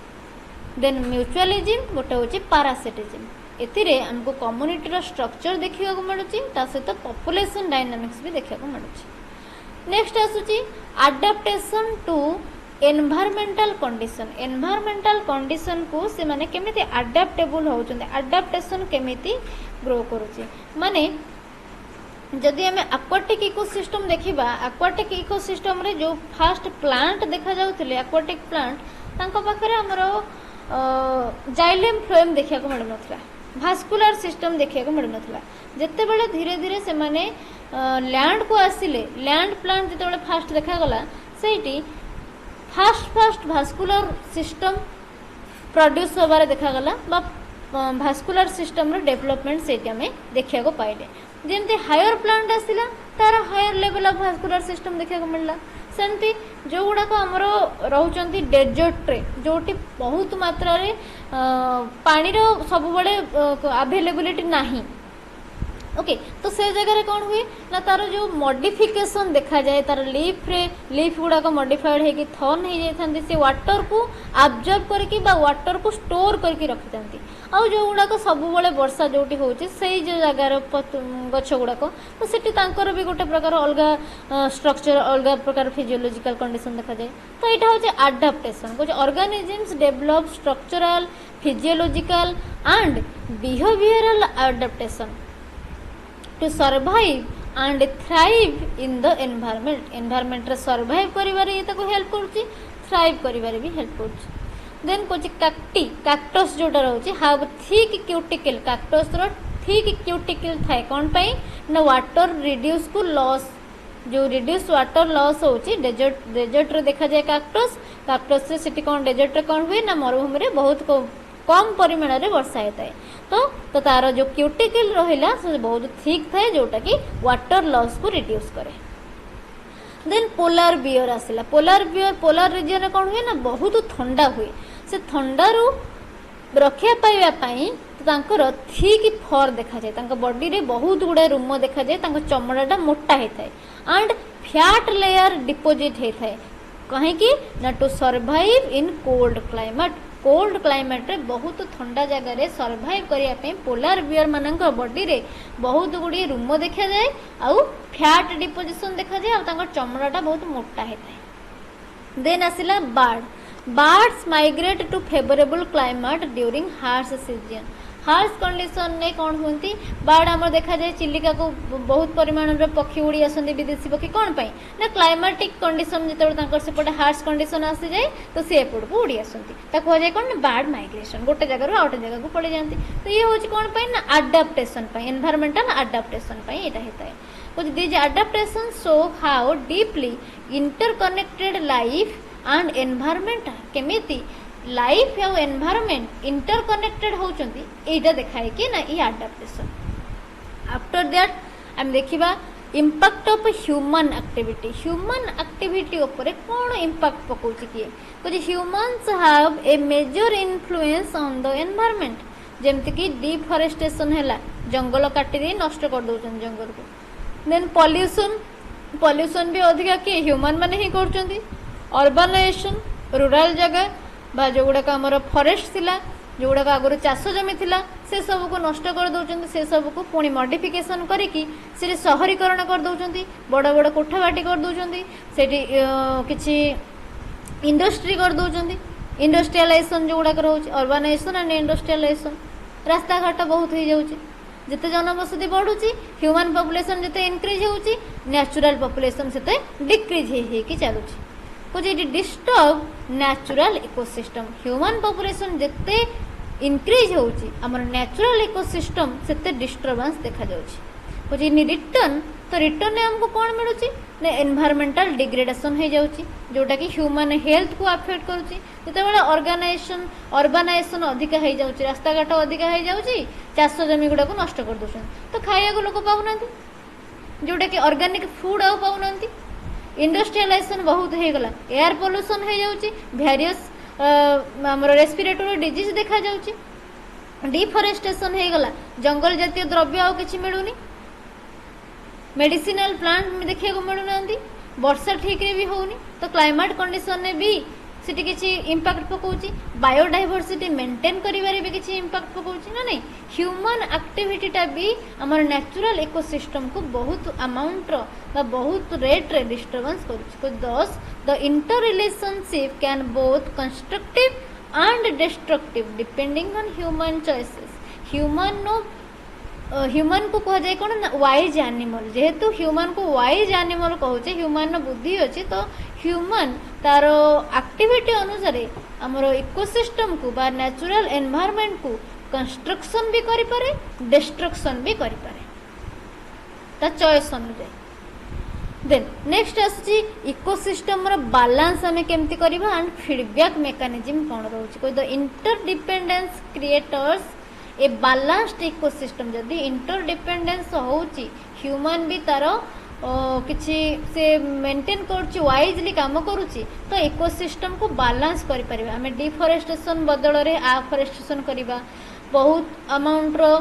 then mutualism गोटे होची parasitism एतिरे हमको कम्युनिटी रो स्ट्रक्चर देखिया को मिलुची ता सहित पॉपुलेशन डायनामिक्स भी देखिया को मिलुची नेक्स्ट आसुची अडैप्टेशन टू एनवायरमेंटल कंडीशन को से माने केमिति अडैप्टेबल होउचंदे अडैप्टेशन केमिति ग्रो करूची माने जदि हमें एक्वाटिक इकोसिस्टम देखिबा एक्वाटिक इकोसिस्टम रे जो फास्ट प्लांट देखा जाउथिले एक्वाटिक प्लांट तांको पाखरे हमरो जाइलम फ्लोएम देखिया को मिल नथला भास्कुलर सिस्टम देखिया को मिल नथला जत्ते बेले धीरे धीरे से माने लैंड को आसिले लैंड प्लांट जत्ते बेले फास्ट देखा गला सेठी फास्ट भास्कुलर सिस्टम प्रोड्यूस होबार देखा गला बा भास्कुलर सिस्टम रो डेवलपमेंट सेठी हमें देखिया को पाइले जेमते हायर प्लांट आसिला तार higher level of vascular system देखिया को मिलला सेमती जो गुड़ाक आमर रोचंती डेजर्ट रे जोटी बहुत मात्रा रे पानी रो सब बड़े अवेलेबिलिटी नाही ओके तो से जगह कौन हुए ना तार जो मॉडिफिकेशन देखा जाए तार लीफ गुड़ाक मॉडिफाइड होगी थर्न हो जाती से वाटर को आब्जर्व करके वाटर को स्टोर करके रखी था आउ जो गुड़ाक सब बड़े वर्षा जो होची से जो जगार गछ गुड़ाक तो सेठी तांकर भी गोटे प्रकार अलग स्ट्रक्चर अलग प्रकार फिजियोलॉजिकल कंडीशन देखा जाए तो यहाँ हूँ आडाप्टेशन कुछ organisms develop structural physiological and behavioural adaptation to survive and thrive in the environment रे सर्वाइव करिवारे ये ताको हेल्प करछि थ्राइव करिवारे भी हेल्प करछि देन कुछ कैक्टस जोटा रहउछि हाव थिक क्यूटिकल कैक्टस रो थिक क्यूटिकल थाए कोन पई ना वाटर रिड्यूस को लॉस जो रिड्यूस वाटर लॉस होछि डेजर्ट रे देखा जाए कैक्टस से सिटी कोन डेजर्ट रे कोन हुए ना मरुभूमि रे बहुत कम परिमाण रे वर्षा होता है तो तार जो क्यूटिकल रहिला से बहुत थिक थाए जोटा कि वाटर लॉस को रिड्यूस करे देन पोलार बियर आसिला पोलार रीजन रे कोन हुए ना बहुत ठंडा हुए से ठंडा रु रक्षा पाइबा पई तो तांकर थिक फर देखा जाए तांका बॉडी रे बहुत गुडा रुम देखा जाए तांका चमड़ाटा मोटा होता है एंड फैट लेयर डिपोजिट होता है कहीं कि ना to survive in cold climate रे बहुत ठंडा जगह रे सर्वाइव करिया पे पोलार बियर मानक बॉडी रे बहुत गुडी रूम देखा जाए आउ फैट डिपोजिशन देखा जाए आ तांकर चमड़ाटा बहुत मोटा होता है देन आसिला birds migrate to favourable climate during harsh condition ने कौन होती बार्ड आम देखा जाए चिलिका को बहुत परिमाण रे पक्षी उड़ी आसती विदेशी पक्षी कौन पाई ना क्लाइमेटिक कंडीशन जो सेपटे हार्श कंडीशन आसी जाए तो सी एपट को उड़ी आसती कह जाए कौन ना बर्ड माइग्रेशन गोटे जगह आउ गोटे जगह को पड़े जाती तो ये हूँ कौन पाई ना आडाप्टेशन एनवायरमेंटल आडाप्टेशन होता है कुछ these adaptation show how deeply interconnected life and environment केमिति लाइफ या एनवायरमेंट इंटरकनेक्टेड होचंती एटा देखाए कि ना ये आडाप्टेशन आफ्टर दैट हम देखिबा इम्पैक्ट ऑफ ह्यूमन एक्टिविटी ऊपर कौन इम्पैक्ट पकोछि कि कुछ humans have a major influence on the environment जेमति कि डिफॉरेस्टेशन हैला जंगल काटी दे नष्ट कर दोचन जंगल को देन पॉल्यूशन भी अधिका कि ह्यूमन माने ही करचंती अर्बानाइजेशन रूरल जगह बा जो गुड़ाक आमर फरेस्ट थिला जो गुड़ाक आगुरी चाष जमी थिला से सब को नष्ट कर दौरान से सब को पुणी मॉडिफिकेशन करिकी से सहरीकरण कर दौरान बड़ बड़ कोठाबाटी कर दौरान से किसी इंडस्ट्री कर दौरान इंडस्ट्रियलाइजेशन जो गुड़ाक रोचे अर्बानाइजेशन एंड इंडस्ट्रियलाइजेशन रास्ता घाट बहुत हो जाऊँगी जिते जनबसति बढ़ुची ह्यूमन पॉपुलेशन जिते इनक्रीज होउची नेचुरल पॉपुलेशन सेते डिक्रीज हो चलुची कुछ disturb natural ecosystem human population जिते इनक्रीज होउची हमर नेचुरल इकोसिस्टम सेते डिस्टर्बेंस देखा जाउची कुछ रिटर्न तो रिटर्न ने हमको कौन मिलूची ने एनवायरमेंटल डिग्रेडेशन हो जाउची जोटा कि ह्यूमन हेल्थ को अफेक्ट करूची जते बेला अर्बानाइजेशन अधिक हो जाउची रास्ता घाट अधिक हो जाउची चाष जमी गुडा को नष्ट कर दोछन तो खाइया को लोक पाउनांती जोटा कि ऑर्गेनिक फूड आ पाउनांती इंडस्ट्रियलाइजेशन बहुत हो गला एयर पोल्यूशन हो जाउची वेरियस हमर रेस्पिरेटरी डिजीज देखा जाउची डिफॉरेस्टेशन हो गला जंगल जातीय द्रव्य आ किछि मिलुनी मेडिसिनल प्लांट में देखिए को मिलुना वर्षा ठीक रे भी होनी तो क्लाइमेट कंडीशन ने भी सिटी किसी इम्पैक्ट पकाउची बायोडाइवर्सिटी मेंटेन करिवारे भी किसी इम्पैक्ट पकाउची ना नहीं ह्यूमन एक्टिविटीटा भी हमर नेचुरल इकोसिस्टम को बहुत अमाउंट रो बहुत रेट रे डिस्टर्बेंस करूची दस the inter relationship can both constructive and destructive depending on human choices human को कह जाए कौन ना वाइज एनिमल जेहेतु ह्यूमन को वाइज एनिमल कहूचे ह्यूमन बुद्धि अच्छी तो ह्यूमन तार एक्टिविटी अनुसार आमर इकोसिस्टम को बा नेचुरल एनवायरमेंट को कंस्ट्रक्शन भी करि पारे डिस्ट्रक्शन भी करि पारे ता चॉइस अनुसार देन नेक्स्ट आसी इकोसिस्टम रो बैलेंस हमें केमती करबा एंड फीडबैक मेकानिज्म कोन रहउची कोइ the interdependence creators a balanced ecosystem जदि इंटरडिपेंडेंस होउची ह्यूमन भी तार किछि से मेंटेन करछि वाइजली काम करूची तो इकोसिस्टम को बैलेंस करि परिबा हमें डिफॉरेस्टेशन बदल रे आफ्रेस्टेशन करिबा बहुत अमाउंट रो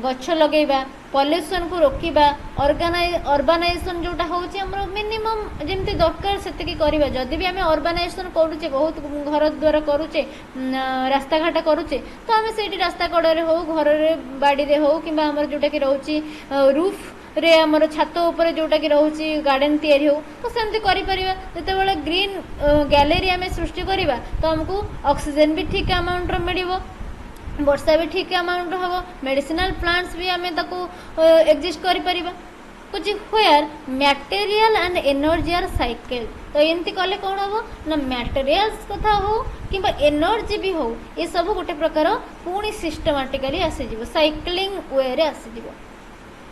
गछ लगेबा पॉल्यूशन को रोकिबा अर्बानाइजेशन जोटा होची हमरो मिनिमम जेमती दरकार सेतिकी करिबा जदि भी हमें अर्बानाइजेशन करूचे बहुत घर द्वारा करूचे रास्ता घाट करूचे तो हमें सेठी रास्ता कड़े हो घर रे बाड़ी रे हो किबा हमर जोटा कि रहउची रूफ रे हमर छात ऊपर जोटा कि रहउची गार्डन तयारी हो तो सेमती करि परिबा जते बेले ग्रीन गैलरी हमें सृष्टि करिबा तो हमको ऑक्सीजन भी ठीक अमाउंट रो मिलिबो वर्षा भी ठीक अमाउंट हम मेडिसिनल प्लांट्स भी आम एग्जिस्ट कर कुछ where material and energy are cycle तो एमती कले कौन हम ना मटेरियल्स कथा हो कि एनर्जी भी हो ये सब गोटे प्रकार पुणी सिस्टमेटिकली आसीज साइक्लिंग वे रे आसीज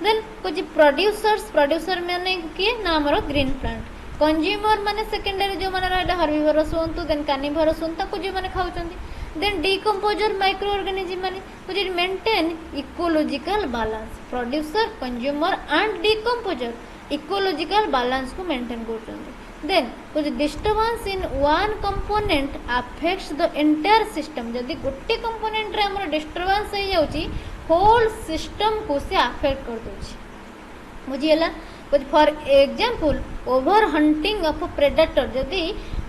देन कुछ प्रोड्यूसर माने किए ना आमर ग्रीन प्लांट कंज्यूमर माने सेकेंडरी जो माने रहला हर्बिवरस हुंतु देन कार्निवरस हुंता जो माने खाउचंदी then decomposer microorganism माने which maintain ecological balance producer consumer and decomposer ecological balance को maintain करछन then कुछ disturbance in one component affects the entire system जदी गोटे component रे हमर disturbance हो जाउची whole system को से affect कर दोची बुझियला कुछ for example over hunting of predator जदी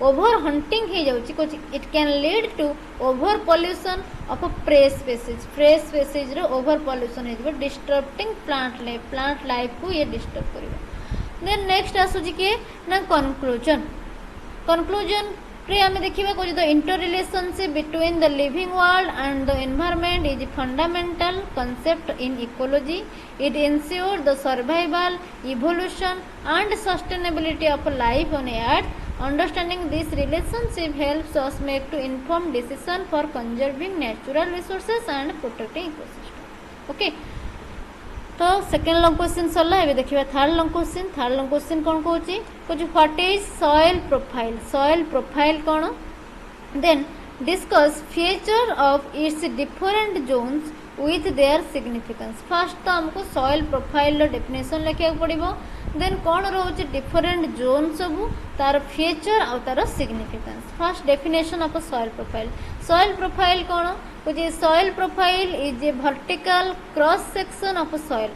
ओवर हंटिंग हो जाउची कुछ it can lead to over pollution of prey species रो ओवर पॉल्यूशन हे डिस्टर्बिंग प्लांट लाइफ को ये डिस्टर्ब करबा देन नेक्स्ट आसुची के ना कंक्लूजन रे हमें देखिबा कुछ the inter relationship between the living world and the environment is fundamental concept in ecology. It ensures the survival, evolution and sustainability of life on earth. Understanding this relationship helps us make to informed decision for conserving natural resources and protecting ecosystem. Okay, तो second long question सरला एबे देखिबा third long question कोन कहूची कुछ what is soil profile कोन then discuss feature of its different zones with their significance first तो हमको सॉइल प्रोफाइल रो डेफिनेशन लिखिया पड़िबो देन कोन रहउची डिफरेंट जोन सब तार फीचर और तार significance first definition of soil profile कोन which is soil profile is a vertical cross section of soil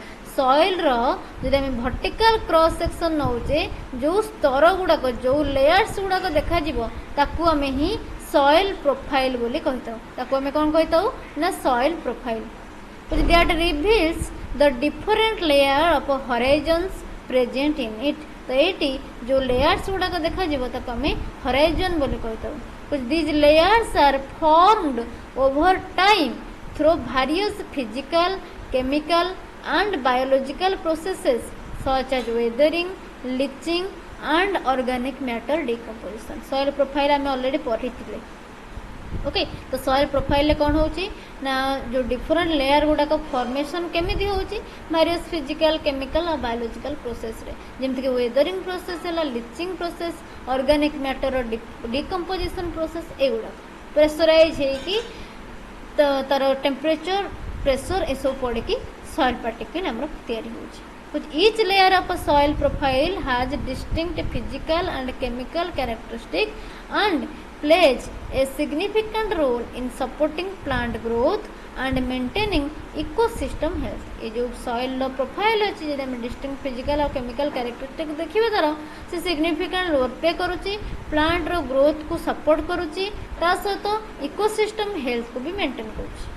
रो जदि हम vertical cross section नउचे जो स्तर गुडाक जो लेयर्स गुडाक देखा जिवो ताकू हमें ही soil profile बोली कहताऊ ताकू हमें कोन कहताऊ ना soil profile which that reveals the different layer of horizons present in it तो एटी जो लेयर्स गुडाक देखा जिवो ताकू हमें horizon बोली कहताऊ which these layers are formed over time through various physical, chemical and biological processes such as weathering, leaching and organic matter decomposition. Soil profile हमें already पढ़ी थिले ओके तो सॉइल प्रोफाइल कौन होची ना जो डिफरेंट लेयर गुडाक फॉर्मेशन केमिति होची वेरियस फिजिकल केमिकल और बायोलॉजिकल प्रोसेस रे जेमति कि वेदरिंग प्रोसेस हला लीचिंग प्रोसेस ऑर्गेनिक मैटर और डिकम्पोजिशन प्रोसेस एगुडा प्रेशराइज है कि तार टेम्परेचर प्रेशर ए सब पड़े कि सॉइल पार्टिकल हमर तयारी होची But each layer of a soil profile has distinct physical and chemical characteristics and plays a significant role in supporting plant growth and maintaining ecosystem health. ये जो soil profile अच्छी जैसे में distinct physical और chemical characteristics देखिए तारा से significant role play करूँची plant रो growth को support करूँची ता सହିତ ecosystem health को भी maintain करूँची.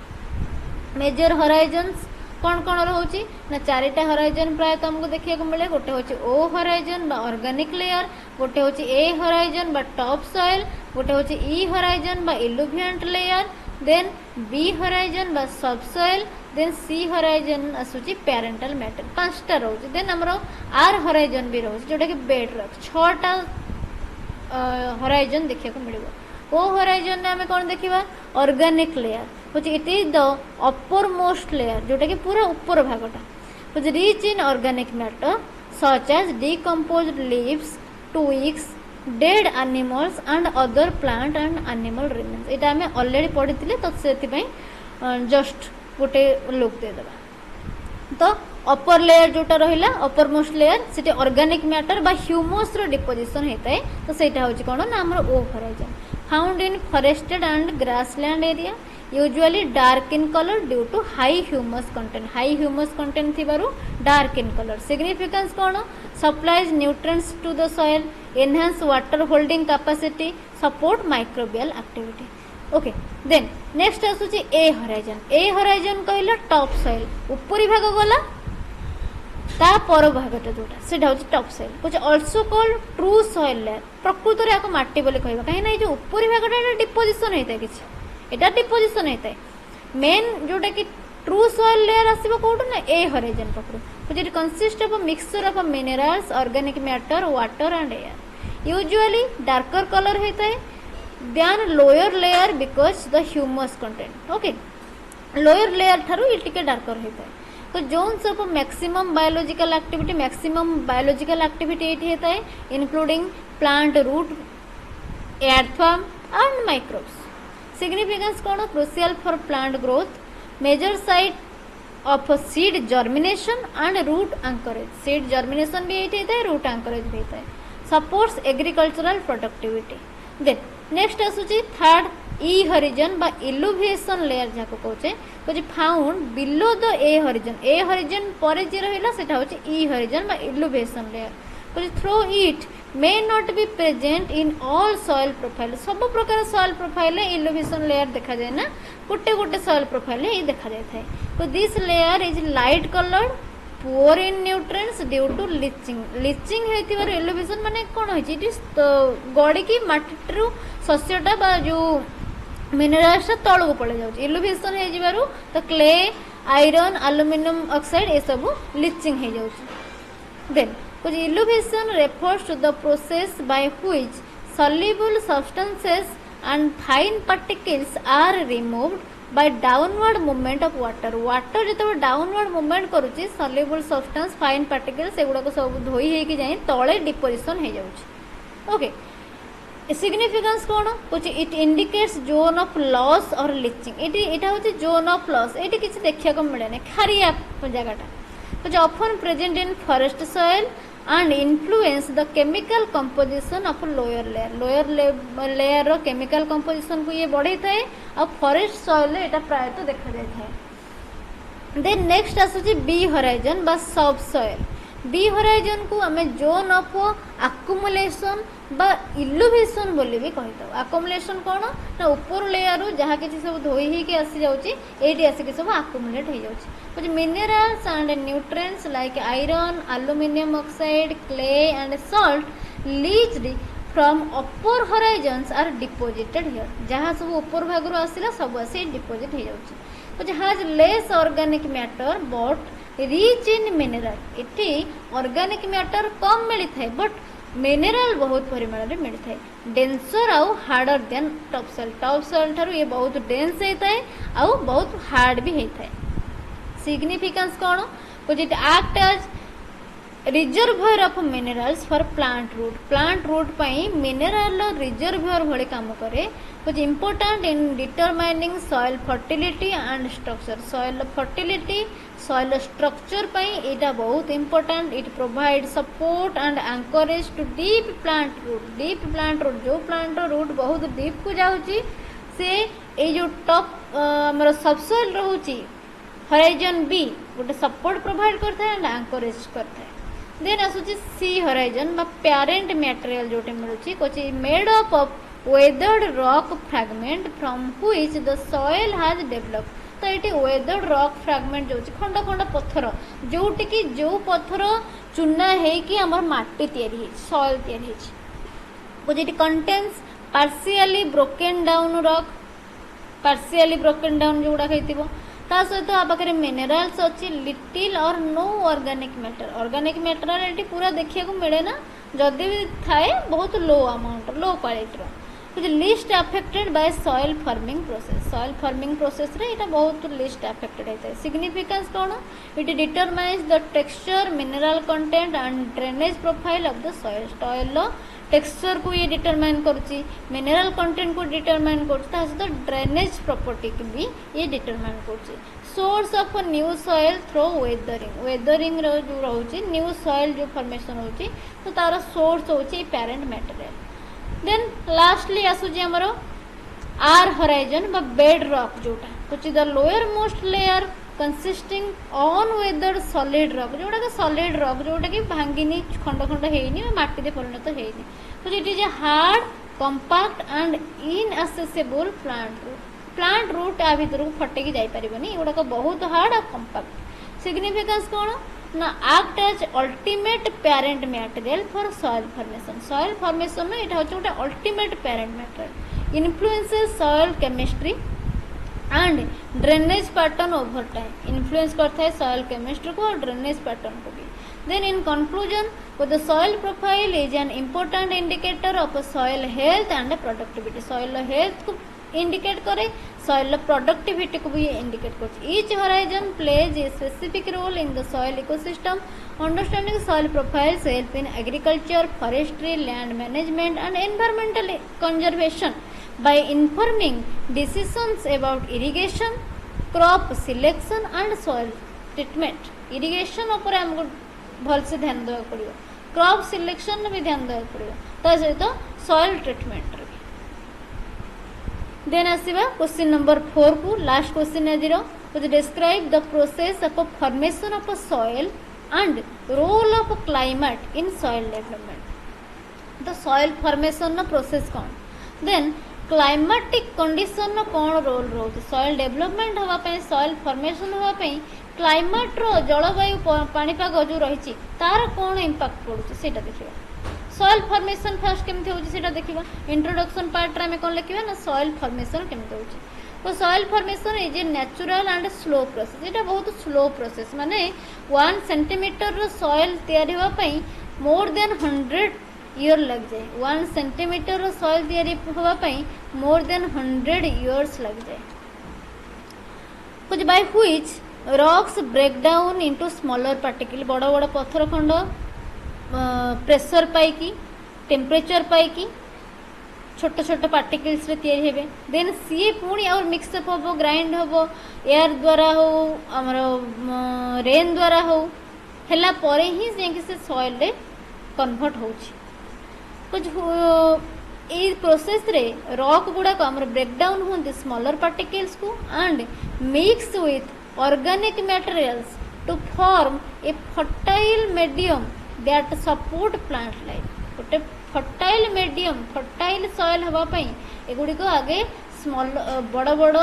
Major horizons कौन कौन रोचे ना चारिटा हराइजन प्राय तुमको देखिए को मिले गोटे होची ओ हराइजन बा ऑर्गेनिक लेयर गोटे होची ए हराइजन बा टॉप सॉइल गोटे होची ई हराइजन बा इल्यूविएंट लेयर देन बी हराइजन बा सब सॉइल देन सी हराइजन आसुची पेरेंटल मैटर पांचटा रोचे देन हमरो आर हराइजन भी रोचे जोटा कि बेड रॉक छटा हराइजन देखिए को मिलिबो ओ हराइजन ने हमें कौन देखिबा organic layer which it is the uppermost layer जोटा कि पूरा ऊपर Bhagta which rich in organic matter such as decomposed leaves, twigs, dead animals and other plant and animal remains. इटा हमें ऑलरेडी पढ़ी थिले तो सेति पई जस्ट गोटे लुक दे देबा तो अपर लेयर जोटा रहिला अपर मोस्ट लेयर सेटे ऑर्गेनिक मैटर बा ह्यूमस रो डिपोजिशन हेताय तो सेटा होची कोन ना हमर O horizon found in forested and grassland area usually dark in colour due to high humus content थिबारु डार्क इन कलर। सिग्निफिकेंस कोन supplies nutrients to the soil enhance water holding capacity support microbial activity. Okay then next आसुची A horizon कहले topsoil ऊपरी भाग गला ता पर भागटा जोटा सेटा होची टॉप सॉइल कुछ also called true soil layer. प्रकृत रे आको माटी बोले कहबा काहे ना जो ऊपरी भागटा एटा डिपोजिशन हेता किछ एटा डिपोजिशन हेता मेन जोटा कि ट्रू सॉइल लेयर आसीबो कोठो ना ए होराइजन पकड़ो which it consists of a mixture of minerals organic matter water and air usually darker color हेता है than lower layer because the humus content। okay lower layer Tharu ये टिके darker हेता है तो zones of maximum biological activity एट हेता है including plant root earthworm and microbes. Significance कोन crucial for plant growth major site of seed germination and root anchorage. Seed germination भी एट हेता है रूट एंकरेज भी हेता है supports agricultural productivity. Then next आसुची थर्ड ई हॉरिजन बा इल्यूविएशन लेयर जाको कहचे कुछ found below the A horizon परे जे रहिला सेटा होची ई हॉरिजन बा इल्यूविएशन लेयर कुछ through it may not be present in all soil profile. सब प्रकार सॉइल प्रोफाइल इल्यूविएशन लेयर देखा जाए ना गोटे गोटे सॉइल प्रोफाइल ये देखा जाए थाए। तो this layer is light coloured poor in nutrients due to leaching हेतिबार इल्यूविएशन माने कोन होची इट गडी की माटीरु शस्यटा बा जो मिनरल्स तल को पड़े जाउची इल्यूविएशन हे जिबारु तो क्ले आयरन एल्युमिनियम ऑक्साइड ए सब लीचिंग हे जाउची। देन कुछ illuviation refers to the process by which soluble substances and fine particles are removed by downward movement of water जब डाउनवर्ड मूवमेंट करुच्ची soluble substance fine particles एगुड़ा सब धोई होगी जाए तले डिपोजिशन हो जाउची। ओके सिग्निफिकेंस कौन कुछ it indicates zone of loss और लीचिंग इटा होची जोन ऑफ लॉस एटी किसी देखिया को मिले खारिया जगहटा कुछ often present in forest soil and influence the chemical composition of lower layer रो chemical composition को ये बढ़े थाए और forest soil एटा प्राय तो देखा जाए थाए। then next आसुची बी होराइजन बा सब soil बी होराइजन को आमे जोन ऑफ accumulation बा इल्यूविएशन बोली भी कहि दो। accumulation कोन ना ऊपर लेयर जहाँ किसी सब धोई ही के आसी जाउची एटी आसी के सब accumulate हो जाउची कुछ minerals and nutrients like iron aluminum oxide clay and salt leached from upper horizons are deposited here जहाँ सब ऊपर भाग रो आसीला सब आसी डिपोजिट हो जाउची कुछ has less organic matter but rich in mineral इटी organic matter कम मिली थाए बट मिनरल बहुत परिमाण में मिलता है डेंसर आउ हार्डर देन टॉप सॉइल ठारू ये बहुत डेंस होता है आउ बहुत हार्ड भी होता है। सिग्निफिकेंस कौन कुछ it act as reservoir of minerals for plant root पाई मिनरल रिजर्वर भले काम करे कुछ important in determining soil fertility and structure soil structure पाई एटा बहुत important it provide support and anchorage to deep plant root जो प्लांट रूट बहुत डीप को जाउची से ए जो टॉप हमर सबसॉइल रहउची होराइजन बी गोटे सपोर्ट प्रोवाइड करता है एंड एंकरेज करता है। देन आसुची सी होराइजन बा पेरेंट मटेरियल जोटे मिलुची कोची made up of weathered rock fragment from which the soil has developed तो ये weathered rock fragment जो खंड खंड पत्थर जोटी की जो पत्थर चुना है कि हमर माटी तैयारी सॉइल तैयारी कुछ it contains partially broken down जोड़ा खाइथिबो ता सहित आ पाखे मिनरल्स अच्छी लिटिल और नो ऑर्गेनिक मैटर ये पूरा देखिए को मिले ना जदि भी थाए बहुत लो अमाउंट लो क्वालिटी कुछ least affected by soil forming process रे इटा बहुत लिस्ट अफेक्टेड होता है। सिग्निफिकेंस कौन it determines the texture mineral content and drainage profile of the soil texture को ये डिटरमाइन करुच्ची मिनरल कंटेंट को डिटरमाइन कर ड्रेनेज प्रॉपर्टी की भी ये डिटरमाइन कर source of new soil through weathering जो रोचे न्यू सॉइल जो फॉर्मेशन होची तो तार सोर्स होची पेरेंट मटेरियल। देन लास्टली आसुची हमरो आर हराइजन बा बेड रॉक जोटा which is the lower most layer consisting on weathered solid rock जोटा कि solid rock जोटा कि भांगिनी खंड खंड हेइनी माटी दे परिणत हेइनी so it is a hard compact and inaccessible plant root आ भीतर को फटे की जाई परिबनी एगुडा को बहुत हार्ड और कंपैक्ट सिग्निफिकेंस कोन ना act as ultimate parent material for soil formation में एटा होचे गोटे ultimate parent material influences soil chemistry and drainage pattern over time influence करता है soil chemistry को और drainage pattern को भी then in conclusion the soil profile is an important indicator of soil health and productivity soil health को indicate करे soil productivity को भी indicate करे each horizon plays a specific role in the soil ecosystem understanding soil profiles help in agriculture forestry land management and environmental conservation by informing decisions about irrigation crop selection and soil treatment irrigation ऊपर हमको भल से ध्यान देवा पड़िबो crop selection भी ध्यान देवा पड़िबो ता सहित सॉइल ट्रीटमेंट रे देन आसीबा क्वेश्चन नंबर 4 को लास्ट क्वेश्चन है zero which describe the process of formation of a soil and role of climate in soil development the soil formation no process कौन then climatic condition no कौन role रोचे soil development हवा पे soil formation हवा पे climate रो जलवायु पानीपाग जो रही तार कौन इंपैक्ट पड़ुचे सेटा देखिबा सॉइल फॉर्मेशन फर्स्ट केमती होची सेटा देखिबा इंट्रोडक्शन पार्ट रे हम कोन लिखिबा ना सॉइल फॉर्मेशन केमती होची तो soil formation is a natural and slow process एटा बहुत स्लो प्रोसेस माने 1 सेंटीमीटर रो सॉइल तैयारी हवा पे मोर देन 100 ईयर लग जाए 1 सेंटीमीटर सॉइल तैयारी हवा पई मोर देन 100 इयर्स लग जाए कुछ by which rocks break down into smaller particle बड़ बड़ पत्थर खंड प्रेशर पाई की टेम्परेचर पाई की छोट छोट पार्टिकल्स रे तैयारी हेबे देन सी पुणी और मिक्स अप हो ग्राइंड हो एयर द्वारा हो हमर रेन द्वारा हो हेला परे ही जे से सॉइल रे कन्वर्ट होची कुछ ये प्रोसेस रे रॉक गुड़ा को हमर ब्रेक डाउन होंदे स्मॉलर पार्टिकल्स को and mix with organic materials to form a fertile medium that support plant life गोटे फर्टाइल मीडियम फर्टाइल सॉइल हवा पई एगुडी को आगे स्मॉल बड़ बड़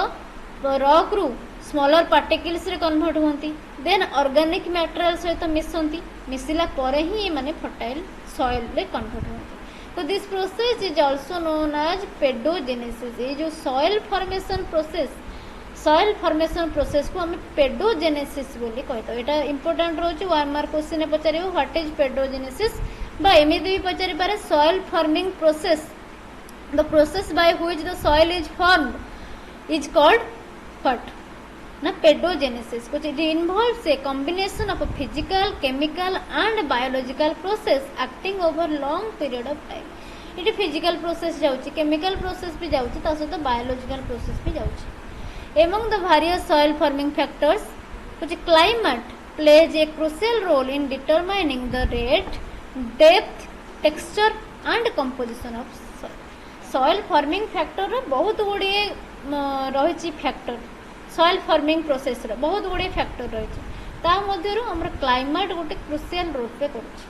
रॉक रु स्मॉलर पार्टिकल्स रे कन्वर्ट होंती देन ऑर्गेनिक मटेरियल सहित मिसंती मिसिला परे ही माने फर्टाइल सॉइल रे कन्वर्ट होंती तो this process is also known as pedogenesis ये जो सॉइल फॉर्मेशन प्रोसेस को हम पेडोजेनेसिस बोली कहतो एटा इंपोर्टेंट रहउची 1 मार्क क्वेश्चन पचारिबो व्हाट इज पेडोजेनेसिस बा एमिति भी पचारि पारे soil forming process the process by which the soil is formed is called what ना pedogenesis which it involves a combination of a physical chemical and biological process acting over long period of time it physical process जाउची chemical process भी जाउची ता सहित biological process भी जाउची among the various soil forming factors which climate plays a crucial role in determining the rate depth texture and composition of soil forming factor बहुत गुडी रहिची factor soil forming process रे बहुत गुडी factor रही ता मध्यरु हमर climate गोटे crucial role पे करूची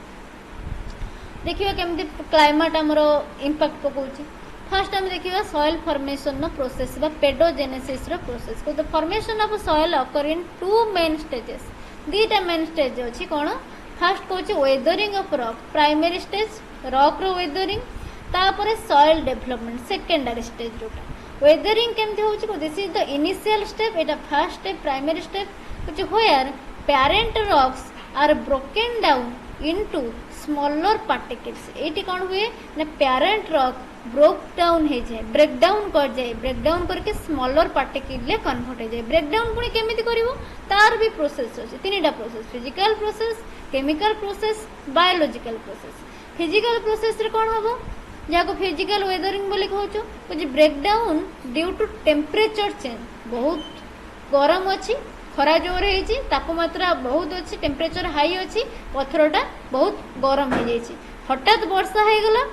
देखिबा केमती क्लाइमेट हमर इंपैक्ट पकोची फर्स्ट हम देखिबा सॉइल फॉर्मेशन नो प्रोसेस बा पेडोजेनेसिस रो प्रोसेस को the formation of soil occur in two main stages दीटा मेन स्टेज अछि कोन फर्स्ट कोची weathering of rock primary stage rock रो वेदरिंग तापरे सॉइल डेवलपमेंट सेकेंडरी स्टेज जोटा वेदरिंग केमती होची को this is the initial step एटा first step primary step which where parent rocks are broken down into smaller particles एटी कोन हुए ना पेरेंट रॉक ब्रोक डाउन हे जाय ब्रेक डाउन कर जाय ब्रेक डाउन करके स्मॉलर पार्टिकल ले कन्वर्ट हे जाय ब्रेक डाउन पुनी केमिति करिवो तार भी प्रोसेस अछि तीनटा process physical process chemical process biological process physical process रे कोन हबो जाको फिजिकल वेदरिंग बोली कहूँ कुछ break down due to temperature change बहुत गरम अच्छी खरा जोर है तापमात्रा बहुत अच्छी टेम्परेचर हाई अच्छी पत्थरटा बहुत गरम हो जाए हठात वर्षा हो गला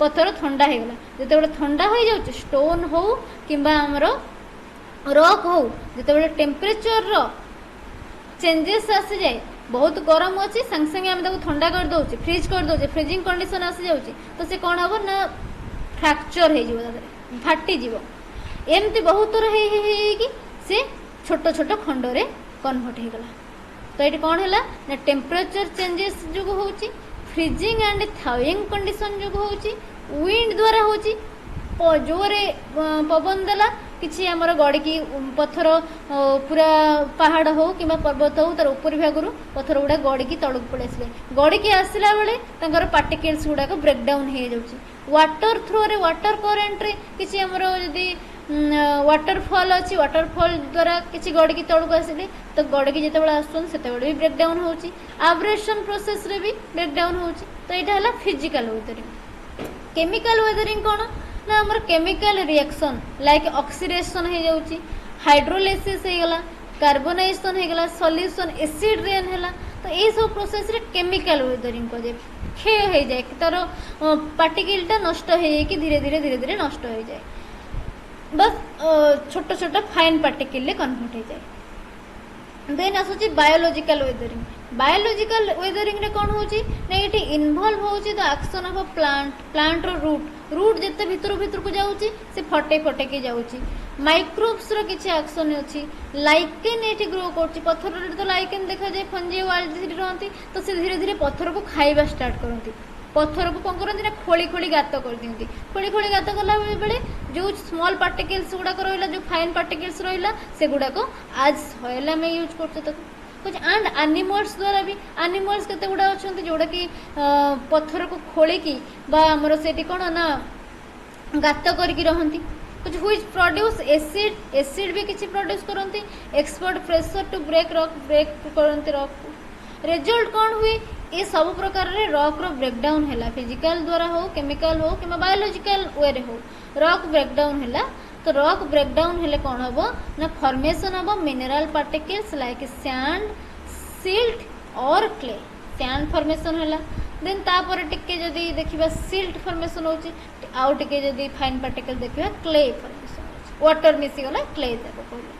पत्थर ठंडा हो गला जिते ठंडा हो जाऊँ स्टोन हो कि आमर रॉक हो जिते टेम्परेचर रो चेंजेस आसी जाए बहुत गरम अच्छी संगे संगे आम ठंडा कर दौचे फ्रिज कर दौचे फ्रिजिंग कंडीशन आसी जाऊँगी तो सी कौन हम ना फ्रैक्चर हो फाटीज एमती बहुत थर सी छोट छोट खंडरे कन्वर्ट हो गला तो ये कौन है ना टेम्परेचर चेंजेस जो हो फ्रिजिंग एंड थाउइंग कंडीशन जो हो विंड द्वारा हो जोरे पवन देला किसी आमर गड़िकी पत्थर पूरा पहाड़ हो कि पर्वत हो तार ऊपर भाग पत्थर गुड़ा गड़िकी तलक पड़े आसे गड़िकी आसला बेले पार्टिकल्स गुड़ाक ब्रेकडाउन हो जाऊँगी वाटर थ्रो रे वाटर करेन्ट रे किसी आमर जदि वाटरफॉल अच्छी वाटरफॉल द्वारा किसी गड़िकी तलक आसिले तो गड़िकी जिते आसुन से भी ब्रेकडाउन हो आब्रेशन प्रोसेस रे भी ब्रेकडाउन हो तो यहाँ है फिजिकल वेदरिंग केमिकल वेदरिंग कौन ना आमर केमिकल रिएक्शन लाइक ऑक्सीडेशन हो जाऊँगी हाइड्रोलाइसिस हो गला कार्बोनाइजेशन हो गला सॉल्यूशन एसिड रेन है तो ये सब प्रोसेस रे केमिकल वेदरिंग कहे क्षय हो जाए तार पार्टिकलटा नष्ट हो जाए धीरे धीरे धीरे धीरे नष्ट हो जाए बस छोट छोट फाइन पार्टिकल कन्वर्ट हो जाए देन आसूची बायोलॉजिकल वेदरिंग बायोलॉजिकल वेदरिंग रे कौन होची ना ये इन्वॉल्व होची the action of a plant रो रूट जिते भितर भितर को जाऊँगी से फटे फटे के जाऊँगी माइक्रोब्स रो किछि एक्शन अच्छी लाइकेन ये ग्रो कर पत्थर तो लाइकेन देखा जाए फंजी वाइल्ड रहती तो से धीरे धीरे पत्थर को खाइबा स्टार्ट करती पत्थर को कौन करती ना खोली खोली गात कर दिखती खोली खोली गात कला बेले जो स्मॉल पार्टिकल्स गुड़ाक रहा जो फाइन पार्टिकल्स रहा से गुड़ाक आज सॉइल आम यूज कर एंड एनिमल्स द्वारा भी एनिमल्स केते गुड़ा अच्छा जोड़ा कि पत्थर को खोलिकी आमर से कौन ना गात करके रहती कुछ हुईज प्रोड्यूस एसिड एसिड भी किसी प्रोड्यूस करती एक्सपर्ट प्रेशर टू ब्रेक करती रॉक रिजल्ट कौन हुए ये सब प्रकार रे रॉक रो ब्रेकडाउन है फिजिकल द्वारा हो केमिकल हो कि बायोलॉजिकल वे रे हो रॉक ब्रेकडाउन है तो रॉक ब्रेकडाउन हेले कौन हम ना फॉर्मेशन हम mineral particles like sand silt और क्ले सैंड फॉर्मेशन है देन तापर टिके जदि देखिबा सिल्ट फॉर्मेशन होची आउ टिके जदि फाइन पार्टिकल देखिबा क्ले फॉर्मेशन वाटर मिसी गला क्ले देबो कहले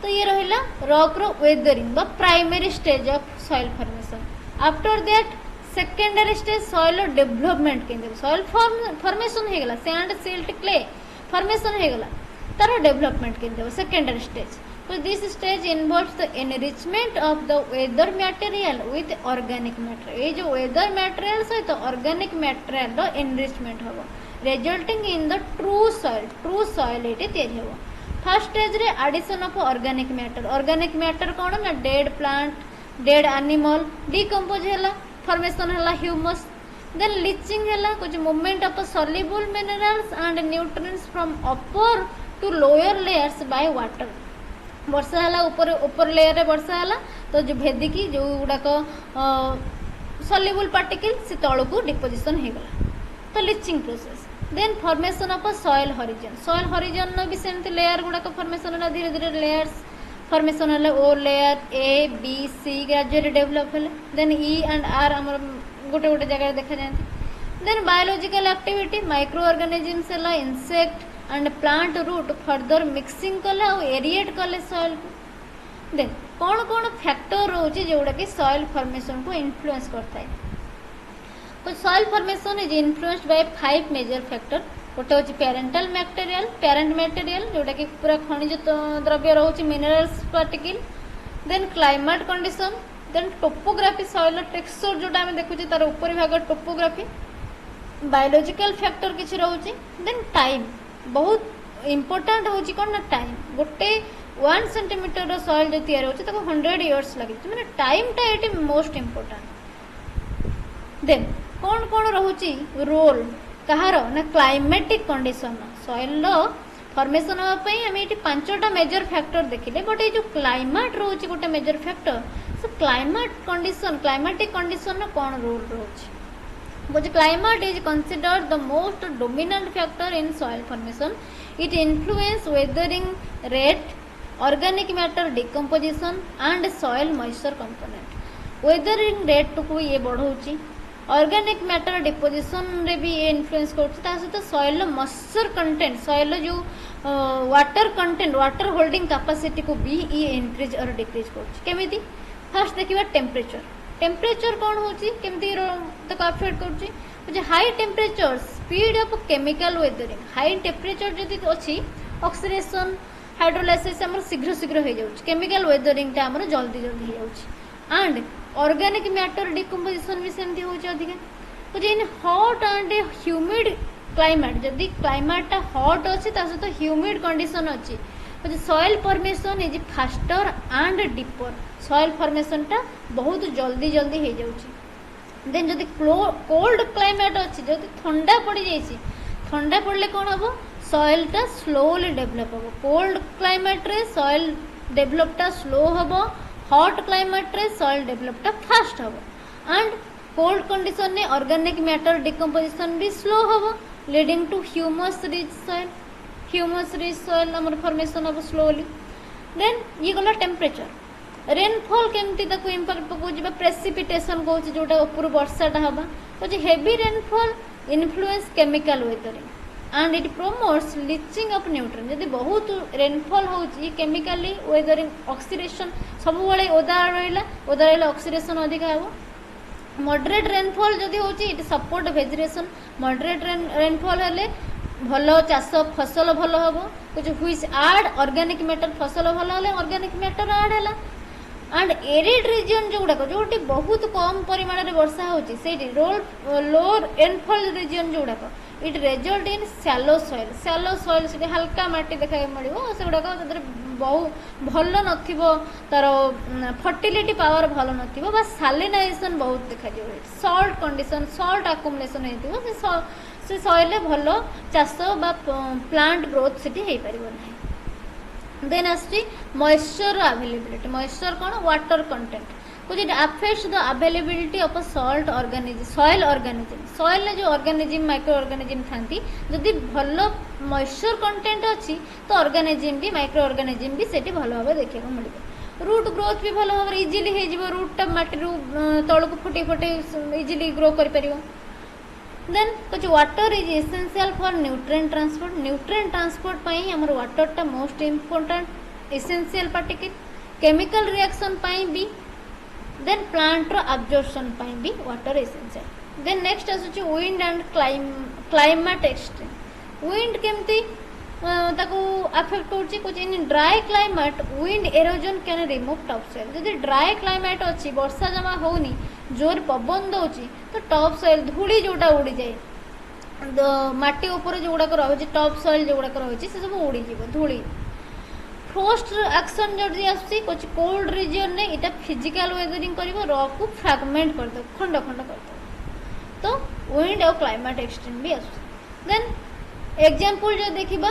तो ये रहिला रॉक रो वेदरिंग बा primary stage of soil formation after that secondary stage soil development के सॉइल फॉर्मेशन हो गला सैंड सिल्ट क्ले फॉर्मेशन हो गला तार डेवलपमेंट के सेकेंडरी स्टेज तो this stage involves the enrichment of the weather material with organic material ये जो वेदर मटेरियल सहित ऑर्गेनिक मटेरियल रो एनरिचमेंट हम resulting in the true soil ये तैयारी हम फर्स्ट स्टेज रे एडिशन ऑफ ऑर्गेनिक मैटर कौन ना dead plant dead animal decompose है फॉर्मेशन है ह्यूमस then leaching है कुछ movement of soluble minerals and nutrients from upper to lower layers by water वर्षा है ऊपर लेयर रे वर्षा है तो जो भेदिकी जो गुड़ाक soluble particle से तल को डिपोजिशन हो गला तो leaching process then formation of soil horizon भी सेमती लेयर गुड़ाक फॉर्मेशन है धीरे धीरे लेयर्स फॉर्मेशन है O layer A B C gradually develop है देन ई एंड आर आम गोटे गोटे जगह देखा जाती then biological activity microorganisms है insect and plant root further mixing कले और एरिएट कले सॉइल को देन कौन कौन फैक्टर रोचे जोड़ा कि सॉइल फॉर्मेशन को इन्फ्लुएंस करता है तो soil formation is influenced by 5 major factor गोटे हूँ पेरेंट मटेरियल जोटा कि पूरा खनिज द्रव्य रोचे minerals particle then climate condition then topography soil texture जोटा आम देखुचे तार ऊपर भाग टोपोग्राफी बायोलॉजिकल फैक्टर किसी रोचे देन टाइम बहुत इंपोर्टाट होची कौन ना टाइम गोटे 1 सेंटीमीटर सॉइल जो तैयार होची ताको 100 इयर्स लगे माने टाइमटा ये मोस्ट इंपोर्टाट देन कौन कौन रोची रोल कहार ना क्लाइमेटिक कंडीशन सॉइल फॉर्मेशन होगापी आम ये 5टा मेजर फैक्टर देखिले बट ये जो क्लाइमेट रोचे गोटे major factor so climatic condition कौन रोल रोचे But climate is considered the most dominant factor in soil formation. It influences weathering rate, organic matter decomposition and soil moisture component. Weathering rate को ये बढ़ाऊँगी organic matter deposition रे भी ये influence करछि ता सहित सॉइल मॉइस्चर कंटेंट सॉइल जो water content water holding capacity को भी ये इंक्रीज और डिक्रीज करछि केमिति फर्स्ट देखिबा टेम्परेचर कौन होछि केमिति तक अफेक्ट करछि जे high temperature speed of chemical weathering high temperature जदि अछि ऑक्सीडेशन हाइड्रोलाइसिस हमर शीघ्र शीघ्र हो जाउछि केमिकल वेदरिंग ता हमर जल्दी जल्दी हो जाउछि एंड ऑर्गेनिक मैटर डिकम्पोजिशन भी सेमती होउछि अधिक तो जे in hot and humid climate जदि क्लाइमेट ता हॉट अछि ता सहित ह्यूमिड कंडीशन अछि तो soil formation is faster and deeper soil formation ता बहुत जल्दी जल्दी हो जाउछि देन जदि कोल्ड क्लाइमेट अछि जदि ठंडा पड़ी जाइछि ठंडा पड़ले कोन हबो सॉइल टा स्लोली डेवलप हबो कोल्ड क्लाइमेट रे सॉइल डेवलप टा स्लो हबो हॉट क्लाइमेट रे सॉइल डेवलप टा फास्ट हबो एंड कोल्ड कंडीशन ने ऑर्गेनिक मैटर डिकम्पोजिशन भी स्लो हबो leading to humus rich soil हमर फॉर्मेशन हबो स्लोली देन ये गला टेम्परेचर रेनफॉल केमती ताको इंपैक्ट पकोछि बा प्रेसिपिटेशन कोछि जोटा ऊपर वर्षाटा हबा तो heavy rainfall influence chemical weathering and it promotes leaching of nutrient यदि बहुत रेनफॉल होछि केमिकली वेदरिंग ऑक्सीडेशन सब बेले ओदा रहिला ऑक्सीडेशन अधिक हेबो मॉडरेट रेनफॉल जदि होछि it support vegetation moderate rainfall हेले भलो चाष फसल भलो हबो कुछ व्हिच ऐड ऑर्गेनिक मैटर फसल भलो हेले ऑर्गेनिक मैटर ऐड हैला एंड एरिड रीजन जोटी बहुत कम परिमाण में वर्षा होछि सेठी लो रेनफॉल रीजन जोड़ाक it result in shallow soil से हल्का माटी देखा मिलो से गुड़ाक बहुत भल नथिबो तार फर्टिलिटी पावर भल नथिबो बा सालिनाइजेशन बहुत देखा जाय सॉल्ट कंडीशन सॉल्ट अकुमुलेशन हेतिबो से सॉइल भल चाष बा प्लांट ग्रोथ सेठी हे परिबो नै देन आछि moisture availability moisture cone water content which it affects the availability of a salt organism soil ने जो organism माइक्रो ऑर्गेनिज्म थांती जदि भलो मॉइस्चर कंटेंट अछि तो ऑर्गेनिज्म भी माइक्रो ऑर्गेनिज्म भी सेठी भलो भाबे देखै को मिलिबो रूट ग्रोथ भी भलो भाबे इजीली हे जिवो रूट टा माटी रू तळको फुटी इजीली ग्रो करि परिबो देन कुछ water is essential for nutrient transport पई हमर वाटर टा most important essential particle chemical reaction पई भी देन प्लांट रो अब्जॉर्प्शन पई भी वाटर एसेंशियल देन नेक्स्ट आसुची wind and climate extreme wind केमती ताको अफेक्ट होची कुछ in dry climate wind halogen can remove top soil जदि ड्राई क्लाइमेट अछि वर्षा जमा होनी जोर पवन दउची तो टॉप सॉइल धूली जोटा उड़ी जाए माटी ऊपर जोड़ाक रही टॉप सॉइल जोड़ाक रही से सब उड़ी जीव धूली फ्रोस्ट एक्शन जदि आसी कुछ कोल्ड रीजन ने इटा फिजिकल वेदरिंग करिवो रॉक को फ्रैगमेंट कर दो खंड खंड कर दो तो विंड और क्लाइमेट एक्सट्रीम भी आसु देन एग्जांपल जो देखिबा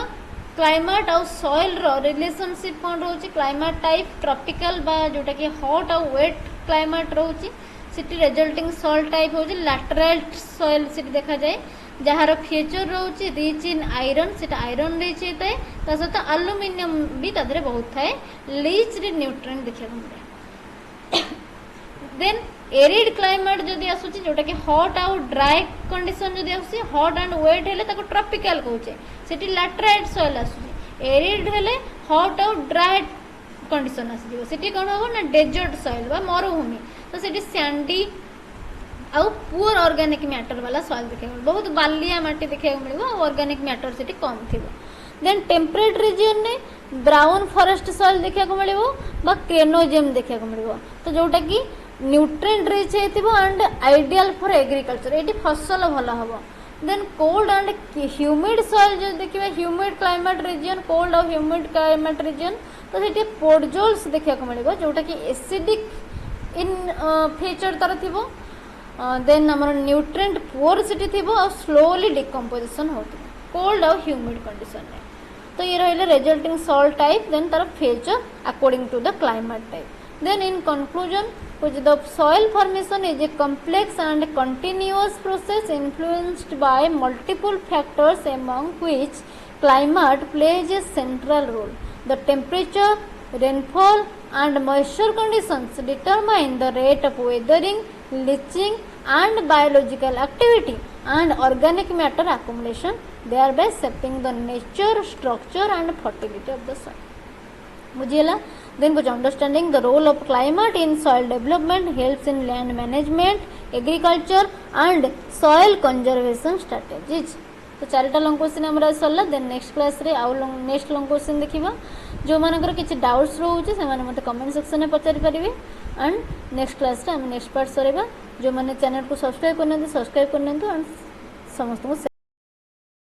क्लाइमेट और सॉइल रो रिलेशनशिप कोन रहउची क्लाइमेट टाइप ट्रॉपिकल बा जोटा कि हॉट और वेट क्लाइमेट रहउची सिटी रिजल्टिंग सॉइल टाइप होची लैटराइट सॉइल सिटी देखा जाए जहार फीचर रोचे रिच इन आयरन से आयरन रिच होता है सहित एल्युमिनियम भी तादरे बहुत थाए लीच न्यूट्रिएंट देखा मिले देन एरिड क्लाइमेट जदि आसुची जोटा कि हॉट आउ ड्राई कंडीशन जदि आसुची हॉट एंड वेट हेले ताको ट्रॉपिकल कहूचे सेठी लैटराइट सॉइल आसुची एरिड हेले हॉट आउ ड्राई कंडीशन आसी सेठी कोन हो ना डेजर्ट सॉइल बा मरुभूमि तो सेठी सैंडी आउ पुअर ऑर्गेनिक मैटर वाला सॉइल देखा बहुत बालिया माटी देखा मिले ऑर्गेनिक मैटर से कम थी देन टेम्परेट रीजन ने ब्राउन फॉरेस्ट सॉइल देखा मिले क्रेनोजेम देखा मिले तो जोटा कि nutrient rich and ideal for agriculture ये फसल भल हम then cold and humid soil जो देखिए ह्यूमिड क्लाइमेट रीजन कोल्ड और ह्यूमिड क्लाइमेट रीजन तो ये पोडजोल्स देखा मिले जोटा कि एसिडिक इन फीचर तार थी देन आम न्यूट्रिएंट पुअर सिटी थी और स्लोली डिकम्पोजिशन होती कोल्ड और ह्यूमिड कंडीशन में तो ये रही रिजल्टिंग सॉल्ट टाइप देन तार feature according to the climate type then in conclusion which the soil formation is a complex and continuous process influenced by multiple factors among which climate plays a central role. The temperature, rainfall and moisture conditions determine the rate of weathering, leaching and biological activity and organic matter accumulation, thereby shaping the nature, structure and fertility of the soil. बुझिएला. Then कुछ understanding the role of climate in soil development helps in land management, agriculture and soil conservation strategies. तो चारिटा long question हमरा सरला. Then next class रे आउ next long question देखिबा. जो मानकर किछि डाउट्स रहउछि से माने मते कमेंट सेक्शन में पचारि परिबे. एंड नेक्स्ट क्लास रे हम नेक्स्ट पार्ट सरेबा. जो माने चैनल को सब्सक्राइब करने सब्सक्राइब करने एंड समस्त को